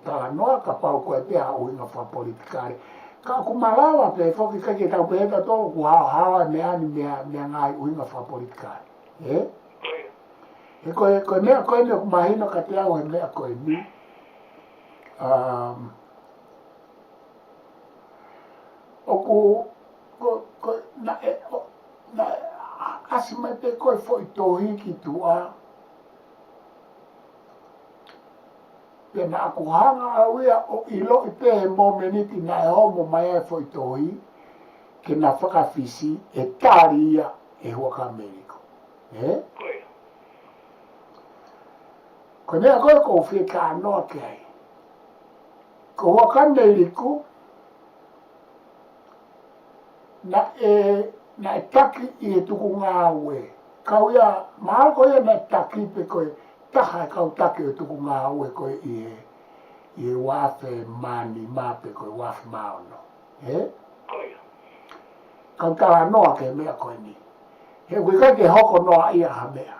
tala noa ka pau ku e pia uinga wha politikare. Ka ku malawa pe whoki kai ke tau peheta tō ku hala mea ni mea ngai uinga wha politikare. E koe mea koe mea ku mahina ka te au he mea koe ni. Na asima te koe foi tohi ki tua. Pe na aku hanga au ia o ilo i pe he momeniti na e homo mai e foi tohi. Ke na whakawhisi e tari ia e hua ka Ameriko. Ko mea koe ko whie ka anoa ke ai. Ko hua ka Ameriko. Na e taki i e tuku ngā ue. Kau ia, maa koe ia na e taki pe koe taha e kau taki e tuku ngā ue koe i e wafe mani mā pe koe wafe maono. Kau tala noa ke mea koe ni. He koe kai ke hoko noa ia ha mea.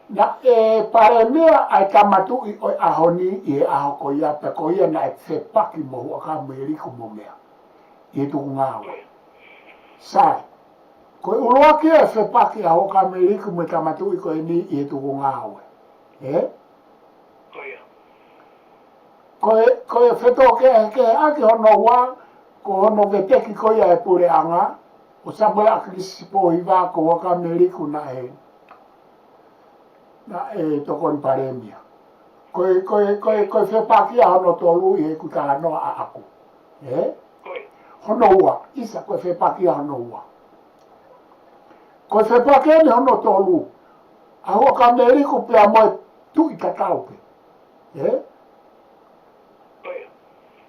Na e pare mea ai tamatu i oi ahoni i e aho ko ia pe ko ia na e te paki mo hua ka Ameriko mo mea. I tu ngā ue. Sai. Koe uloa kia e whepaki a hoka Ameriku me tamatu I koe ni I he tuku ngā haue. Koe wheto ke aki hono wā, ko hono veteki koe e pure anga, o Samuel Akilisipo hiva ko hoka Ameriku na e tokon paremia. Koe whepaki a hono tolu I he kutala noa a aku. Hono ua, isa koe whepaki a hono ua. Koe whepaki ni hono tolu, a hoka Ameriku pia moe tu I tataupe.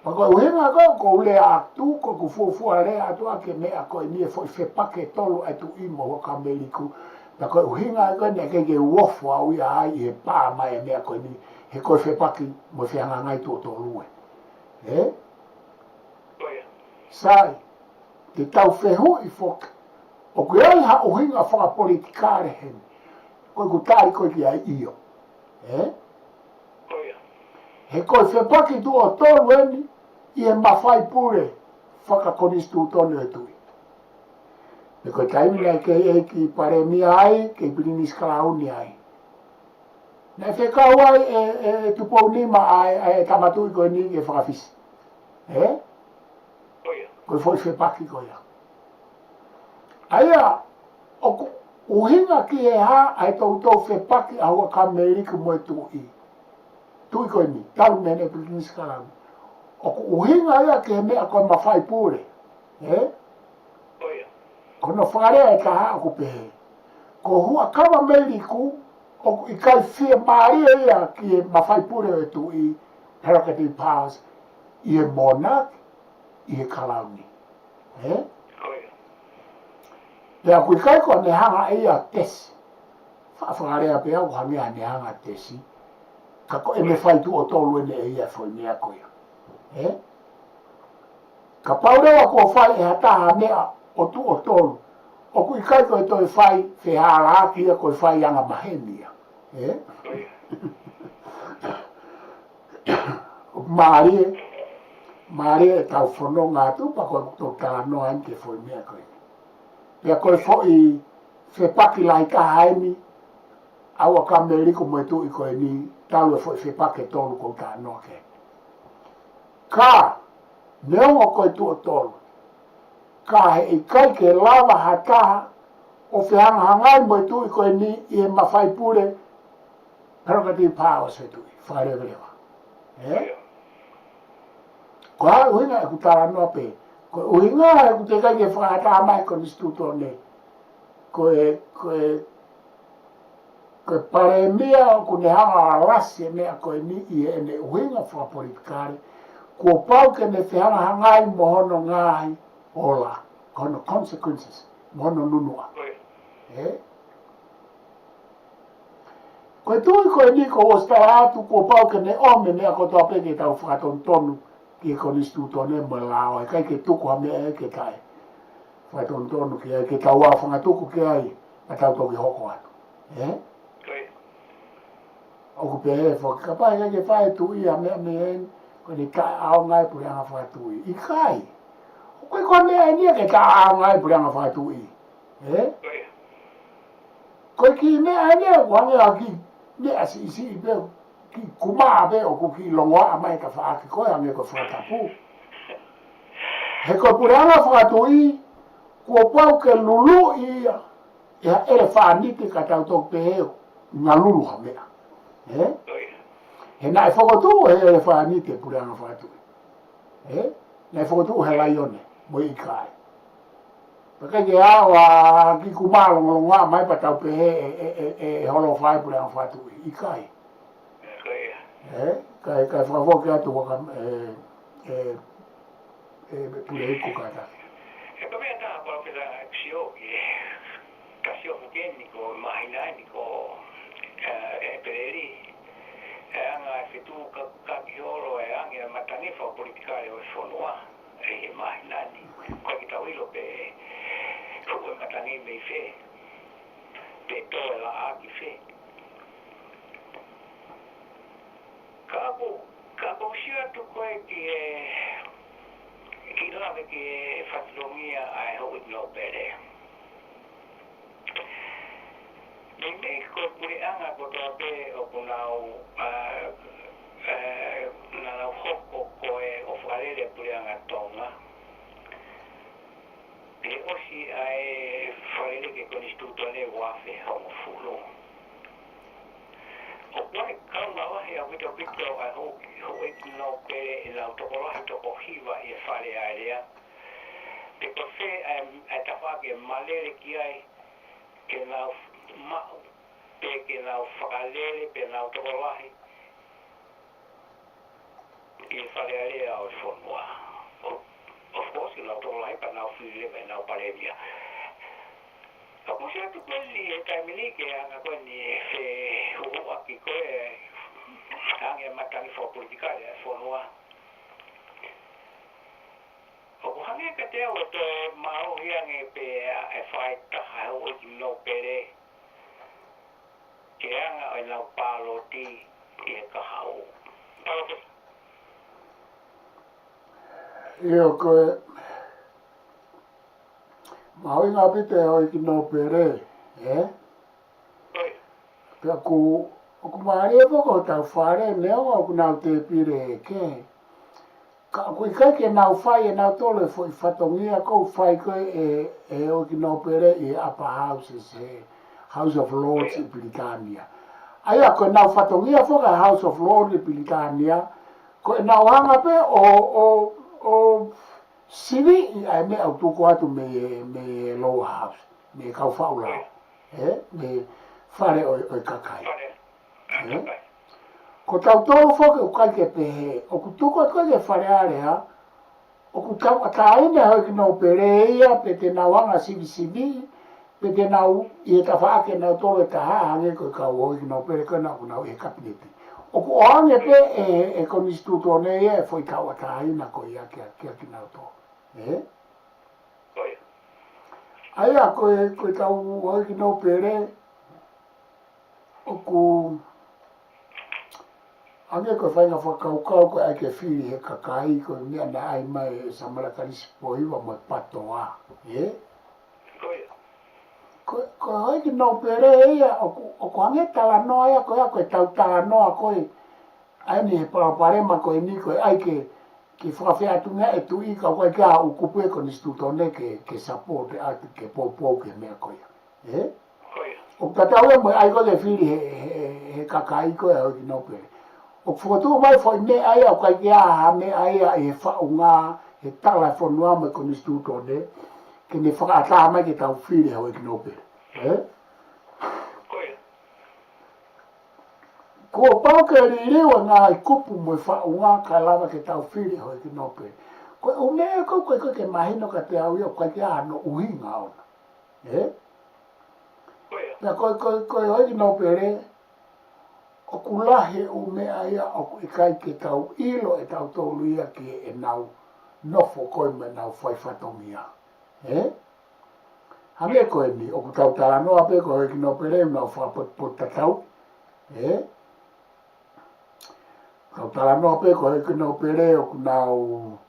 Pako uhinga ko ule atu ko kufufua le atu ake mea ko ni fo whepake tolu atu imo hoka Ameriku. Pako uhinga ko ne ke wofu au ia ai he pā mai mea ko ni he ko whepaki mo whianga ngai tō tolu e. Sai, te tau whehu I foka. O kui ai ha uhinga whaka politikare hen. Koe kutari koe ki ai iyo. He koe whepaki tu o tolu eni, I he mawhai pure whakakonistu tonu e tui. Me koe taimina ke ki paremia ai, ke pirinis kalauni ai. Nei whekau ai e tupou nima ai tamatui koe ni ke whakawhisi. Koe foi whepaki koe ia. Aia, o uhinga ki he ha ai tau whepaki a hua ka Ameriku mo e tui. Tui koe ni, talu mene pirinis kalauni. O uhinga ia ke mea koe mawhai pure. Kono whakarea e kaha aku pehe. Ko hua kawa Ameriku, o I kai whia maria ia ki e mawhai pure e tu I Hurricane Powers, I he monarch, I he kalauni. Pea kui kai koa ne hanga ia tesi. Whakarea pea ku hangea ne hanga tesi. Ka ko e me whai tu o tolu ene e ia fwoi mea koia. Ka paurewa kua whai e hataha mea o tu o tolu. O kui kai koe toi whai whehara aki ia koe whai anga mahenia. Marie e tau whono ngā tupa koe tō tā noa ente whoi mea koe. Pea koe whoi whepaki lai ka haimi. Aua ka Ameriku mo e tu I koe ni talu e whoi whepake tolu ko tā noa ke. Ka, neongo koe tu o tolu. Ka he I kai ke lava hataha o whianga hangai mo e tu I koe ni I he mawhai pure Hurricane Powers e tu I, wharewerewa. Ko hai uhinga e kutara noa pe. Ko uhinga e kute kai ke whakataha mai ko nistuto ne. Koe paremia o kune hanga alasi mea koe ni I he ene uhinga whakapolitikare. Kua pau ke ne whihanga hangai mo hono ngāhi ola, hono consequences, mo hono nunua. Koe tui koe ni ko ostara atu kua pau ke ne ome mea ko toa peke tau whakatontonu ki e konistu tone mo lao, e kai ke tuku ha mea e ke tai. Whakatontonu ki e ke tau a whangatuku ki ai, a tau toki hoko atu. Oku pe e whakapai ke whae tui ha mea mea ko ni ka au ngai pure anga whakatui. I kai. Koe koe mea e nia ke ka au ngai pure anga whakatui. Koe ki mea e nia kuangea ki mea si I peo. Ki kumaa peo ku ki longoa mai ka whaaki koe ange ko whakatapu. He koe pure anga whakatui, kua pau ke lulu ia. Ia ele whaaniti ka tau tok peheo. Nga lulu ha mea. He nai whakotu he ele whaanite pure anga whakatui. Nai whakotu he laione, mo I kai. Paka ke awa ki kumalonga mai pa tau pehe e holo whai pure anga whakatui. I kai. Kai whakawoke atu waka pure iku kata. He pa mea tā paupira kusio ki kasio hukeni ko mahinai ko e pereri. Anga e whetu ka kihoro e ange matangi wha politikare o e whonua e he mahinani. Koe ki tau ilo pe hukue matangi mei whe. Pe tō e la aki whe. Ka po shia tu koe ki kila ke fatlongia ai ho no pere me ko puri anga ko to be o kunau na na hoko ko o farele puri anga tonga e osi ai farele ke con istituto ne wafe ho fulo o kwai kama wa ya vito vito ai ho no pere la autocola to hiva e fare area te ko se ai tafa ke malere ki ai ke na ma pe ke na falele pe na autocola e fare area o fonwa of course la autocola pa na file pe na parevia Ako siya ito po li tamili kaya nga ko ni huwa ki ko ang matang for political for wa. Ako hangi ka te o to mau yang pe fight ta ha o no pere. Kaya nga ay na palo ti ka hao. Io ko mau ngā pite o ki no pere, Pea ku maari e poko tau whare, leo o ku nau te pire ke. Ka kui kai ke nau whai e nau tole fo I whatongia kou whai koe e o ki no pere I Upper Houses, House of Lords I Pilitania. Aia koe nau whatongia foka House of Lords I Pilitania, koe nau hanga pe o Sivi ai me au tuko atu me lower house, me kau whaula, me whare o kakai. Ko tau tōru whoke o kai ke pehe, o ku tuko atu ke whare area, o ku tau ataine hoi ki no pereia, pe te nau anga sivi, pe te nau I e ta whaake nau tōru e ta haange koe kau hoi ki no pere koe nau ku nau e kapineti. O ku oange pe e konistituto nei e foi tau ataina koe ia kia ki nau tōru. Aia koe tau hoi ki no pere o ku ange koe whainga whakaukau koe ai ke whiri he kakai koe mea na ai mai samara karisi poiwa mo patoa. Koe hoi ki no pere eia o ku ange tala noa ia koe tau tala noa koe ai ni he paraparema koe ni koe ai ke whakawhea tunga e tui ka koe kia ukupu e konistituto ne ke support atu ke popo ke mea koe. O tatau e moi ai koe ke whiri he kakai koe hoi ki no pere. O whakatu mai fwoi me ai au kai kia ha me ai e whaunga he tala whanua mai konistituto ne ke ne whakaata mai ke tau whiri hoi ki no pere. Ko pau ke ririwa ngā I kupu mo whaunga ka lava ke tau whiri hoi ki no pere. Koe o mea koe ke mahino ka te au ia koe ke ano uhinga ona. Pea koe hoi ki no pere, o ku lahe o mea ia o ku ikai ke tau ilo e tau tolu ia ki e nau nofo koe me nau whai whatongia. Hange koe ni, o ku tau tala noa pe koe hoi ki no pere nau whapot tau. Kau tala noa pe ko heki nau pere o ku nau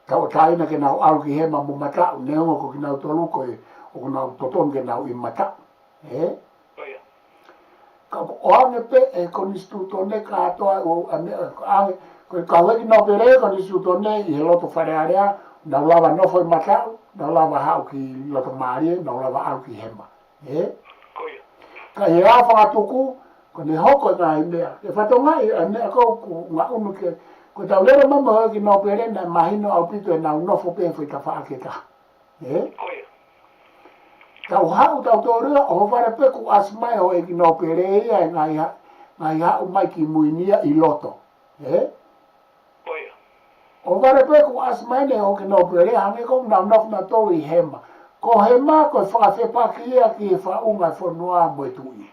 tau taina ke nau au ki hema mo mata ne ongo ko ki nau tolu ko o ku nau toton ke nau I mata. Kau oane pe e konistituto ne ka atoa o ane ko kau heki nau pere konistituto ne I he loto whare area nau lava nofo I mata, nau lava hau ki loto marie, nau lava au ki hema. Ka he a whangatuku ko ne hoko ngā I mea. E whatonga I mea kou ku ngā unu ke. Ko tau lera mama hoi ki no pere na mahino au pito e nau nofo pe fwoi ta whaaketa. Tau hau tau tōrua o whare pe ku asmai hoi ki no pere ia e ngai hau mai ki muinia I loto. O whare pe ku asmai ne hoi ki no pere hange kou nau nofo na tōru I hema. Ko hema ko whakawhepaki ia ki e whaunga whanua mo e tui.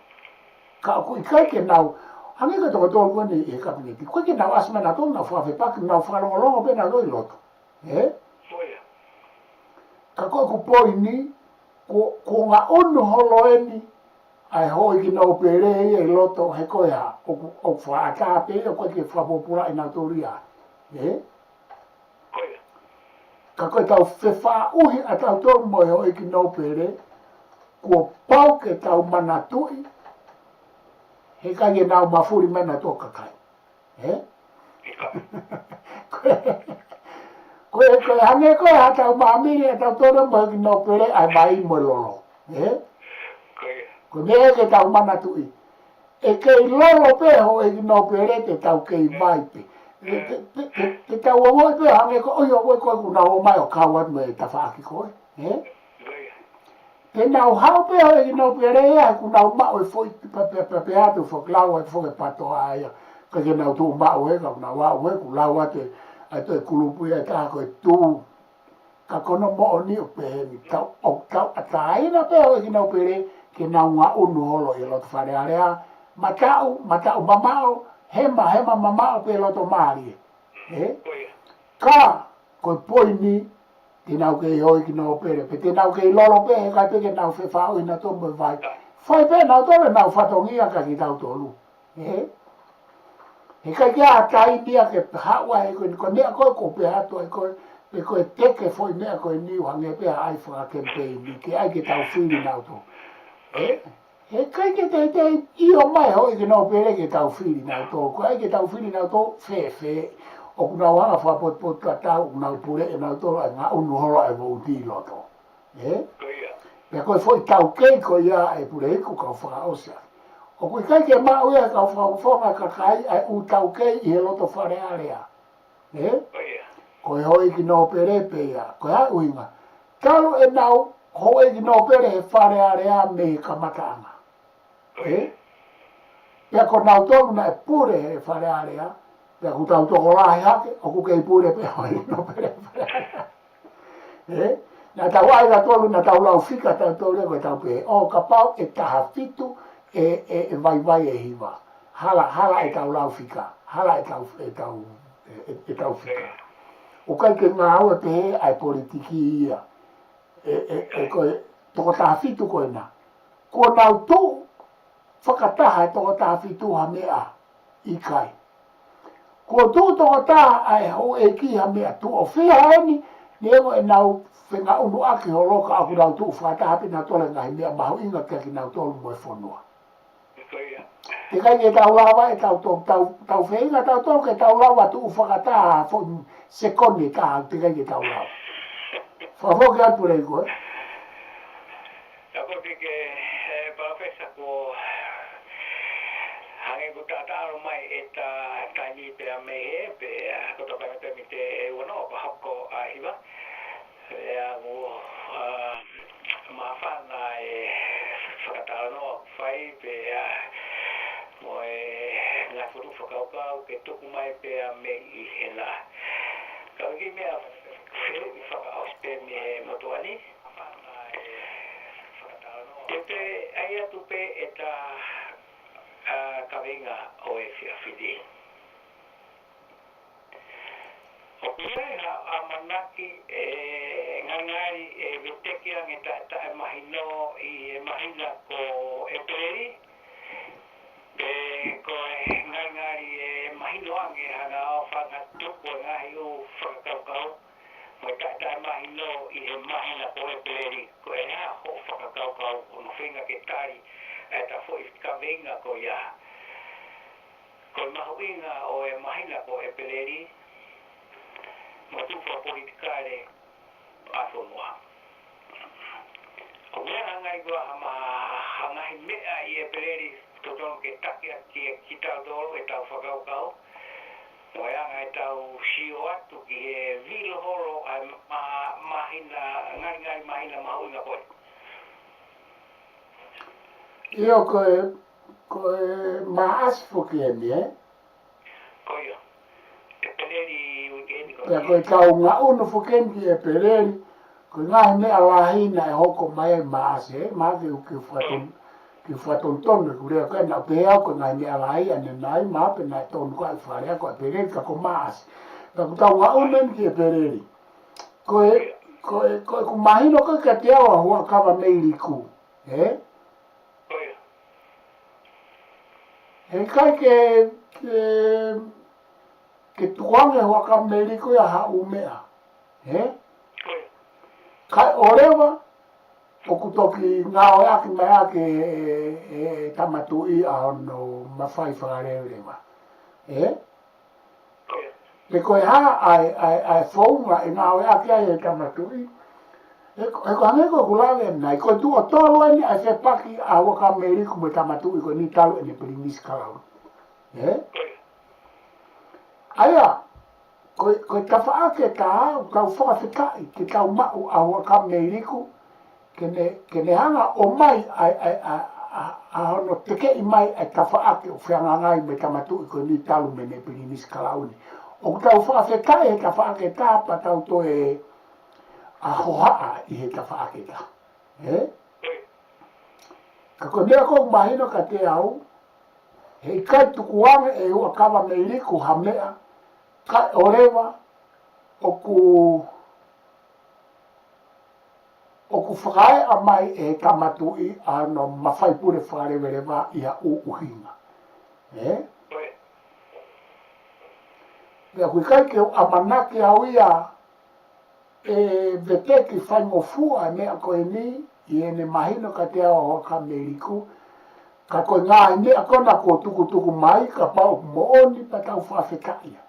Ka kui kai ke nau, hangi ka toko tōru kone I he kabineti, koe ke nau asma na tōru nau whakawhepaki, nau whakalongolongo pe na loi loto. Ka koe ku poi ni, ko ngā unu holoeni, ai hoi ki nau pere I loto he koe ha, o whaata pe o koe ke whapopura I nau tōru ia. ka koe tau whewha uhi a tau tōru mo e hoi ki no pere, kua pau ke tau mana tui, he kai e nau mawhuri mena tō kakai. He? Koe hange koe ha tau maamiri a tau tōru mo e ki no pere, ai mai mo lolo. He? Koe mea ke tau mana tui. E kei lolo pe ho e ki no pere te tau kei vai pe. Te tau o moi pe hange ko oi o koe koe kuna o mai o kawat me ta whaaki koe. He? Te nau hao pe ho e ki no pere ea kuna o mao e foi pe atu whaklau e whoke pato aia. Ka ke nau tū mao e ka kuna wao e ku lau ate ai toi kulupu e taha koe tū. Ka kono mo o ni o pe he ni tau o tau ataina pe ho e ki no pere ke nau ngā unu holo i loto whare area. Matau mamao, hema mamao pe loto maari. Ka, koe poini, te nau kei hoi ki nau pere, pe te nau kei lolo pe, he kai peke nau whewhao i na tombo e vai. Whai pe nau tole nau whatongia ka ki tau tolu. He kai kia atai nia ke hawa he koe nea koe ko pe hato e koe, pe koe teke foi nea koe niu hange pe ai whakakempei, ke ai ke tau whiri nau to. He kai ke te io mai hoi ke nau pere ke tau whiri nau tō. Ko ai ke tau whiri nau tō, whe. O kuna wanga whapot ka tau, nau pure e nau tō, ai ngā unu holo e wau tī loto. Pea koe foi tau kei ko ia e pure hiku kau whakaosia. O koe kai ke mau ea kau whakafonga ka kai ai u tau kei i he loto whare area. Koe hoi ki nau pere pe ia, koe hai uinga. Talo e nau hoi ki nau pere he whare area me ka mataanga. Pea ko nau tonu na e pure he whare area, pea ku tau toko lahi hake, o ku kei pure pe hoi no pere whare area. Nā tau aira tolu, nā tau lau whika tau tolu koe tau pe, o ka pau e taha fitu e vai e hiwa. Hala e tau lau whika, hala e tau whika. O kai ke ngā au e pe ai politiki ia, e koe toko taha fitu koe na. Ko nau tū, whakataha e toko taha fitu ha mea i kai. Ko tū toko taha ai ho e ki ha mea tū o whiha eni, ni ewa e nau whenga unu aki ho loka aku nau tū whakataha pina tole ngahi mea mahu inga kia ki nau tolu mo e whanua. Te kai ke tau lawa e tau whenga tau tolu ke tau lawa tū whakataha sekoni taha te kai ke tau lawa. Whafoke atu rei koe. Ako ke profesa ko hange ko tataro mai eta tani pe me he pe ko to pa me te wono pa hoko a hiva ya mo ma fa na e fakataro no fai pe mo na furu fakauka ke to mai pe me I hela ka ki me I fakao pe me motoani Te aia tupe eta kawenga o e whiawhiri. O kuai ha a manaki ngangari e vetekia nge ta e mahino I e mahina ko e peri. Pe ko e ngangari e mahino ange hana o whanga tupo ngahi o whakakaukau. Mo ta mahino I he mahina ko e peri. Ko e hea ho whakakaukau o no whenga ke tari e ta fo I ka venga ko ia. Ko I mahuinga o e mahina ko e peri. Mo tuwha politikare a whonua. O mea hangai kua hangahi mea I e peri totono ke takia ki tau toro e tau whakaukau. Mo anga e tau shio atu ki he vilo horo ai mahina, ngari mahina mahuinga koe. Io koe maas fuki hemi, Koia. E peleri wikendi koe. Pea koe tau ngā unu fuki hemi e peleri, koe ngahi mea lahina e hoko mai maas maake u ki whaton tonu, kurea koe na pea koe ngahi mea lahi ane nai, maape nai tonu koe wharea koe peleri ka ko maas. Pea koe tau ngā unu hemi ki e peleri. Koe kumahino koe ka te awa hua kawa meili ku, He kai ke tuange hoa ka meliko ia ha umea. Kai orewa, o kutoki ngā o aki mai ake e tamatu I a no mawhai whakarewa. E koe ha ai whaunga e ngā o aki ai e tamatu I. E ko angeko kulawe nai, koe tu o tolo eni ai se paki a waka meriku me tamatu I koe ni talu eni piringis kalau. Aia, koe tawhaake ka hau, kau whakawhikai, ke kau mau a waka meriku, kene hanga o mai a hono teke I mai ai tawhaake o whiangangai me tamatu I koe ni talu me ne piringis kalau ni. O tau whakawhikai he tawhaake ka pa tau to e a hohaa I he tawhaake ka. Ka koe mea kou mahino ka te au, he kai tukuange e ua kawa meriku ha mea, kai orewa o ku whakae a mai e tamatu I a no mawhai pure whakarewerewa I a uhinga. Pea kui kai ke a manake au ia e veteki whaingofua e mea koe ni I ene mahino ka te au o ka meriku, ka koe ngā ine a kona ko tuku mai ka pau mooni pa tau whawhekaia.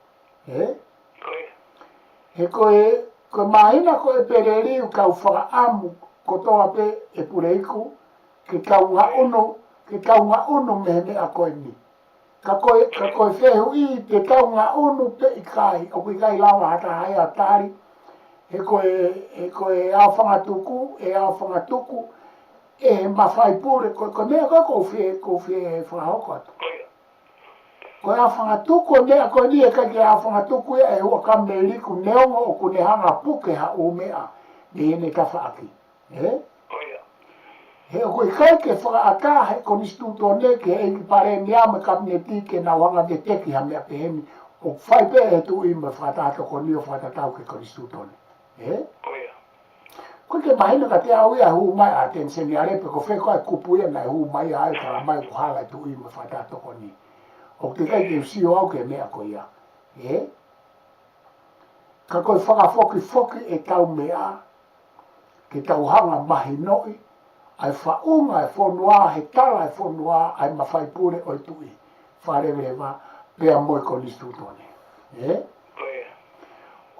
He koe mahina koe pereriu kau whakaamu kotoa pe e pureiku ke kau ngā unu mehe mea koe ni. Ka koe whehu I te kau ngā unu pe I kai, o kui kai lawa hata hai a tari, he koe au whangatuku, e he mawhai pure, koe mea koe whie whahoko atu. Koe a whangatuku e mea koe ni e kai ke a whangatuku e hua ka meriku neongo o kune hanga puke ha o mea ni hene ka whaaki. He o koe kai ke whakaata he konistu tone ke e ki pare mea me kabineti ke na wanga de teki ha mea pehemi o whai pe e tu I me whakatato koni o whakatatau ke konistu tone. Koe ke mahina ka te au ia hu mai a tenseni arepe ko wheko ai kupu ia nai hu mai a kara mai ko hala tu I me whakatato koni. O te kai ke usio au ke mea ko ia. Ka koe whakafoki e tau mea, ke tau hanga mahinoi, ai whaunga e whonua, he tala e whonua, ai mawhai pure o tu I. Wharewerewa, pea moi ko listu tone.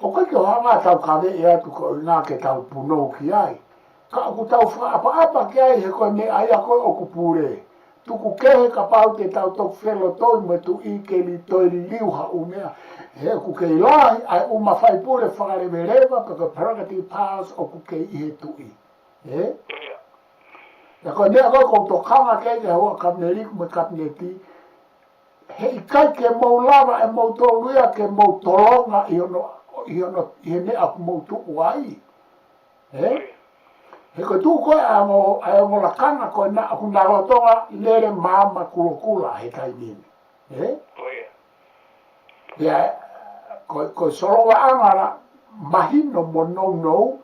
O koe ke hanga tau kawe e atu ko ngā ke tau punou ki ai. Ka aku tau whaapa ki ai he koe me ai a koe o kupure. Tuku kehe ka pau te tau tok whelo toi me tu I ke li toi li liu ha umea. He ku kei lai ai uma whai pure whakarewerewa pe koe prerogative powers o ku kei I he tu I. Ja koe mea koe kou tokanga kei te hoa kabineriku me kabineti. He I kai ke mou lava e mou toluia ke mou tolonga I he mea ku mou tuku ai. He koe tu koe a ngo lakanga koe na aku narotonga lere maama kulokula he kai nini. Pea koe solowa angara mahino mo nou,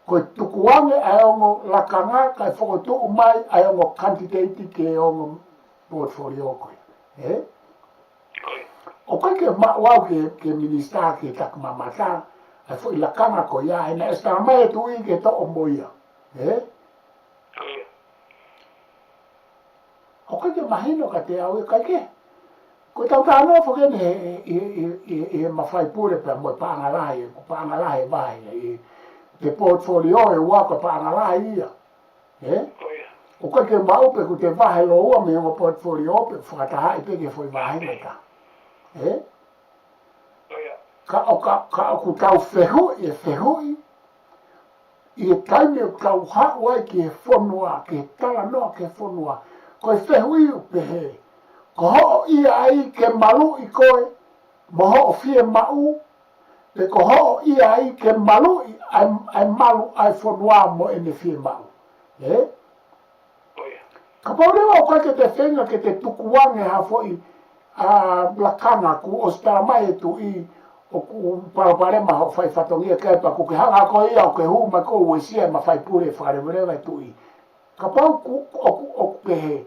koe tukuange a ngo lakanga kai whakotu mai a ngo candidate ke ngo portfolio koe. O koe ke wau ke minister ke takamamata, ai fo I lakanga koe ia, he na esta mai e tu I ke to o moia. O koe ke mahino ka te au e kai ke. Koe tau tānoa whakene he mawhai pure pia mo pāngalahi, ko pāngalahi vahe, te portfolio e waka pāngalahi ia. O koe ke maupe ku te vahe lo ua me o portfolio pe whakataha I peke foi vahe mai ka. Ka ku tau whehui, I e taime o tau hawai ki he whonua, ki he tala noa ki he whonua, koe whehui o pehe. Ko ho'o ia ai ke malu I koe, mo ho'o fie mau, pe ko ho'o ia ai ke malu ai malu ai whonua mo ene fie mau. Ka paurewa o koe ke te whenga ke te tukuange ha foi lakanga ku o stara mai e tu I o ku paraparema ho whai whatongia kai pa ku ke hanga koe ia o ke hu ma ko uesia ma whai pure wharewerewa e tu I. Ka pau ku o pehe.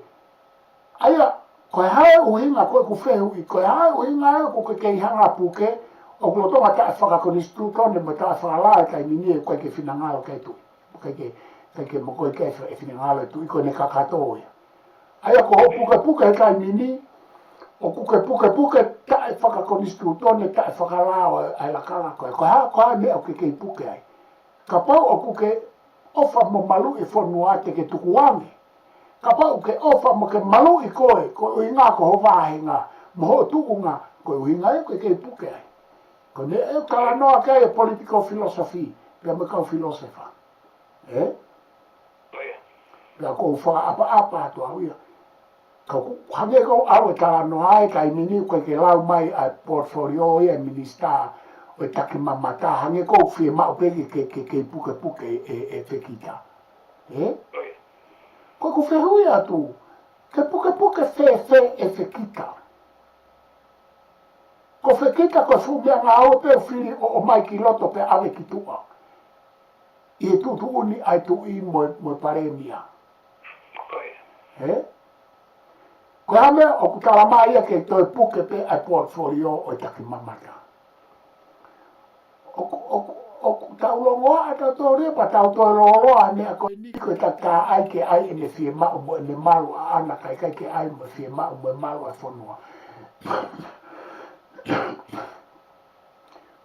Aia, koe hae uhinga koe ku whehu I, koe hae uhinga e ku ke kei hanga puke o ko to mata fa ko distu to ne mata fa la kai mini ko ke finanga kai tu ke mo ko ke finanga tu ko ne kakato ya ai ko puka kai mini o puka ta fa ko distu to ne ta fa la ai la kala ko me o ke puka ai ka pa o ke ofa mo malu e fo nuate ke tukuange ka pa o ke ofa mo ke malu i ko inga ko va hinga mo tu unga ko inga ko ke puka ai ko ne e kala no ka e political philosophy pe me ka filosofa la ko fa apa to awia ko hage ko awe kala no ai kai mini ko ke lau mai a portfolio e minister o taki mamata hange ko fi ma o pe ke puke e fekita ko fe huia tu ke puke fe e fekita ko fekita ko fu bia nga o pe fi o mai kiloto pe ave kitua e tu uni ai tu I mo paremia ko ame o kutala mai ke to puke pe a portfolio o taki mamata o taulongo ata to re pa tau to lo ane ko ni ko ta ai ke ai ne fi ma o ne malu ana kai ke ai mo fi ma o malu a fonua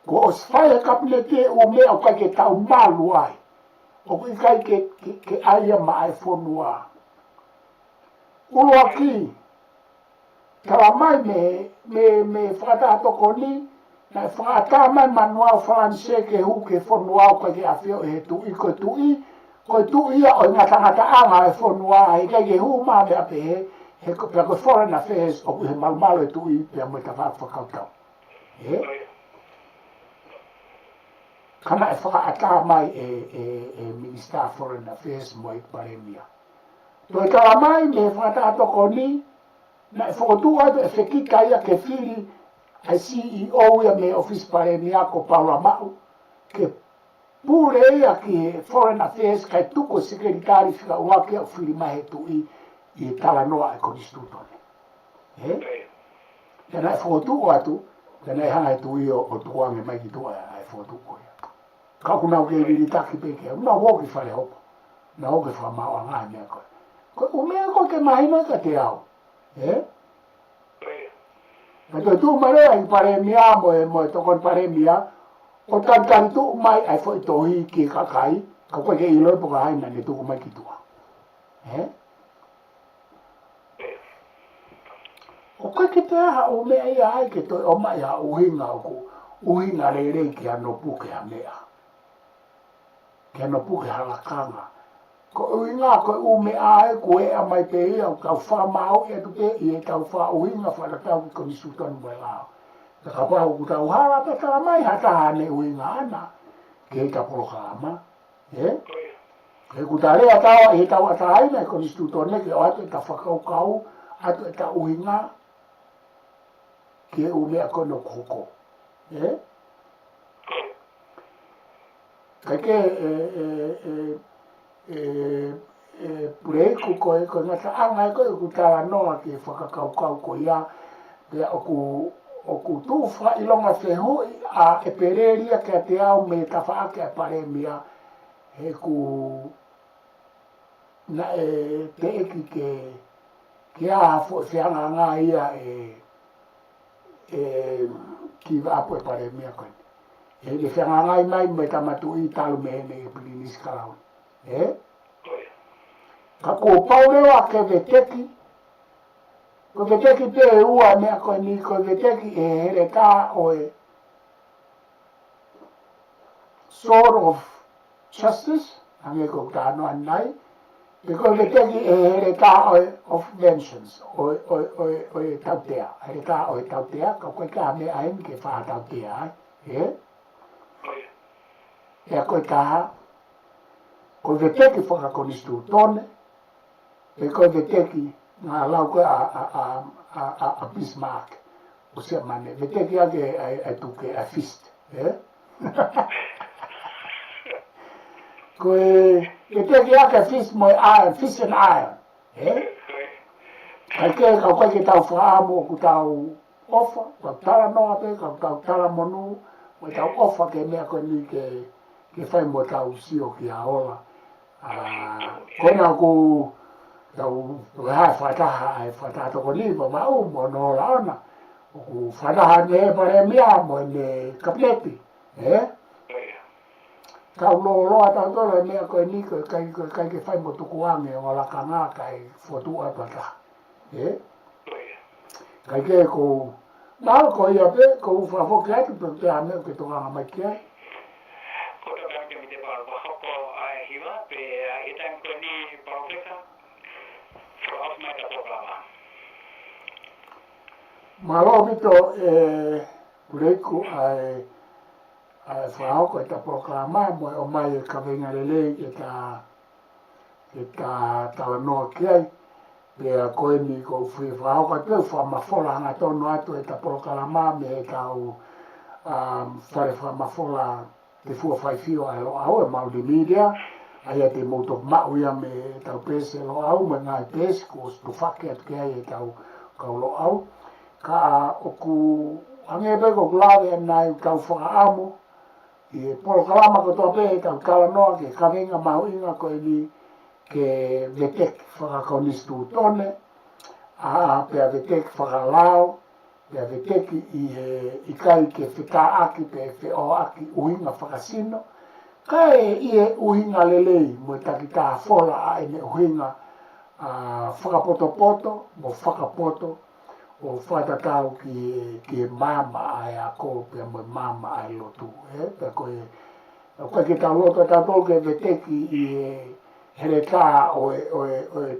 ko sfai kapnete o me o ke tau malu ai o kai ke ai ma ai fonua ulo aki kala mai me fata to koni na fata mai manual francais ke hu ke fonua ko ke afio e tu I ko tu ia o ngata anga e fonua e ke hu ma be ape he ko pe ko foreign affairs o he mal e tu I pe mo ta fa ka kana e fata mai e minister foreign affairs mo I paremia to kala mai me fata to koni na fotu ai fe ki kai ke fili ai CEO ia me office paremia ko Paula Mau ke pure ia ki foreign affairs kai tuko secretary fika wake o fili mai tu I tala noa e konstituto na fotu atu na hanga tu I o tuange mai ki tu ai fotu ko ka kuna o ke ri taki peke una wo ki fale hopo na o ke fa ma wa nga me ko o me ko ke mai na ka te au Mas tu mare ai paremia mo to kon paremia o tan tu mai ai foi to hi ki ka kai ka ko ke ilo po ai na tu mai ki tu o ko ke te ha o me ai ke to o mai ha o hinga re ki ano pu ke amea ke ano pu ke hala kanga ko inga ko me ai ko e mai pe ia ka fa mau e tu pe e ka fa o inga fa la ta ko ni sutan mo la ka pa o ta hala pe ka mai ha ta ne o inga ana ke ka programa e ku ta le ta e ta wa ta ai ne ko ni sutan ne ke o ta fa ka atu ta o inga ke o me ko no koko ke purei ko ngata anga ko ta no ke whakakau ko ia pe o ku tu fa ilonga se ho a e pereria ke te au me ta fa ke paremia he ku na te eki ke a fo se anga nga ia ki va po paremia ko e se anga mai me ta matu I talu me ne plinis kalau ka ko paule wa ke veteki ko veteki te ua me ko ni ko veteki re ka o sort of justice ange ko ta no anai ko veteki re ka of vengeance o tautea re ka o tautea ko ka me ai ke fa tautea ko ka ko veteki foka konstitutone e ko veteki na lau ko a Bismarck o se mane veteki ake ai tuke a fist ko veteki ake fist mo iron fist and iron ai ke ka ko ke tau fa mo ku tau ofa ka tala no te ka tala monu mo tau ofa ke mea ko ni ke fai mo tau sio ki a ola kona ku tau ha fataha ai fataha ko ni ba mau mo no la ona ku fataha ne pare mea mo ne kapeti kau lo ata tole mea ko ni ko kai ke fai mo tukuange o la kanga kai fotu apa ta kai ke ko na ko ia pe ko fa fo ke tu te ame ke to nga mai ke ko to ga ke mi te pa ko ko ai hiwa pe itan ko ni profesa from my programa malo bito kuleku ai fa ko ta programa mo o mai ka venga le ke ta no ke pe ko ni ko fui fa ko te fa ma fola na to no ato ta programa me ka o fare fa ma fola te fu fai fio alo au ma di media ai te moto ma u ya me ta pese lo au me na pes ko sto fa ke ai ta ka lo au ka o ku ange be ko glave na ka fa amo e programa ko to pe ta kala no ke ka venga ma inga ko ni ke vetek fa ko ni stu tone pe vetek fa lao pe vetek i kai ke fita aki pe fe o aki uinga fa sino kai uinga lele mo ta kita fola ai ne uinga fa poto mo fa poto o fata tau ki mama ai a ko pe mo mama ai lo tu pe ko ke tau lo ta to ke veteki hele ka o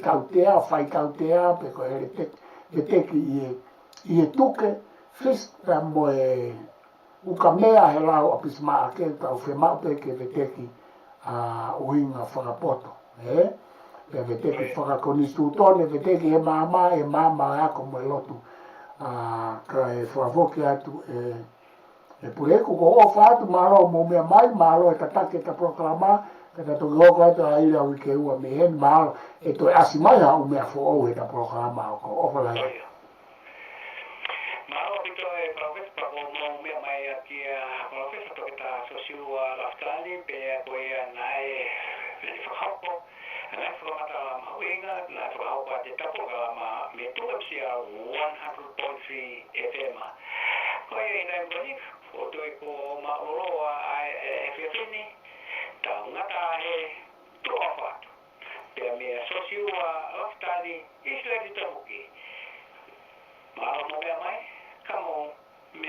tautea fai tautea pe ko hele veteki i tuke fis pa mo u kamea hela o pisma ke tau fe ma pe ke veteki uinga fa poto pe veteki fa ko ni stutone veteki e mama a ko mo lotu ka e whavoke atu pureko ko ofa atu malo mo mea mai malo e tatake ta proklama ka ta toki hoko atu a ila wike ua me hen malo e to asi mai ha u mea fo o e ta proklama o ko ofa lai malo pito e profes pa ko mo mea mai aki a profes to kita sosiu laftali pe ko e nai whakaupo nai whakamata mauinga nai whakaupa te tapogama me tuapsia 100.3 FM ko e nai mkonik o tui ko maoloa ai FFini ta ngata he tuafatu pe me sosiu laftali isla di tabuki malo mo mea mai kamo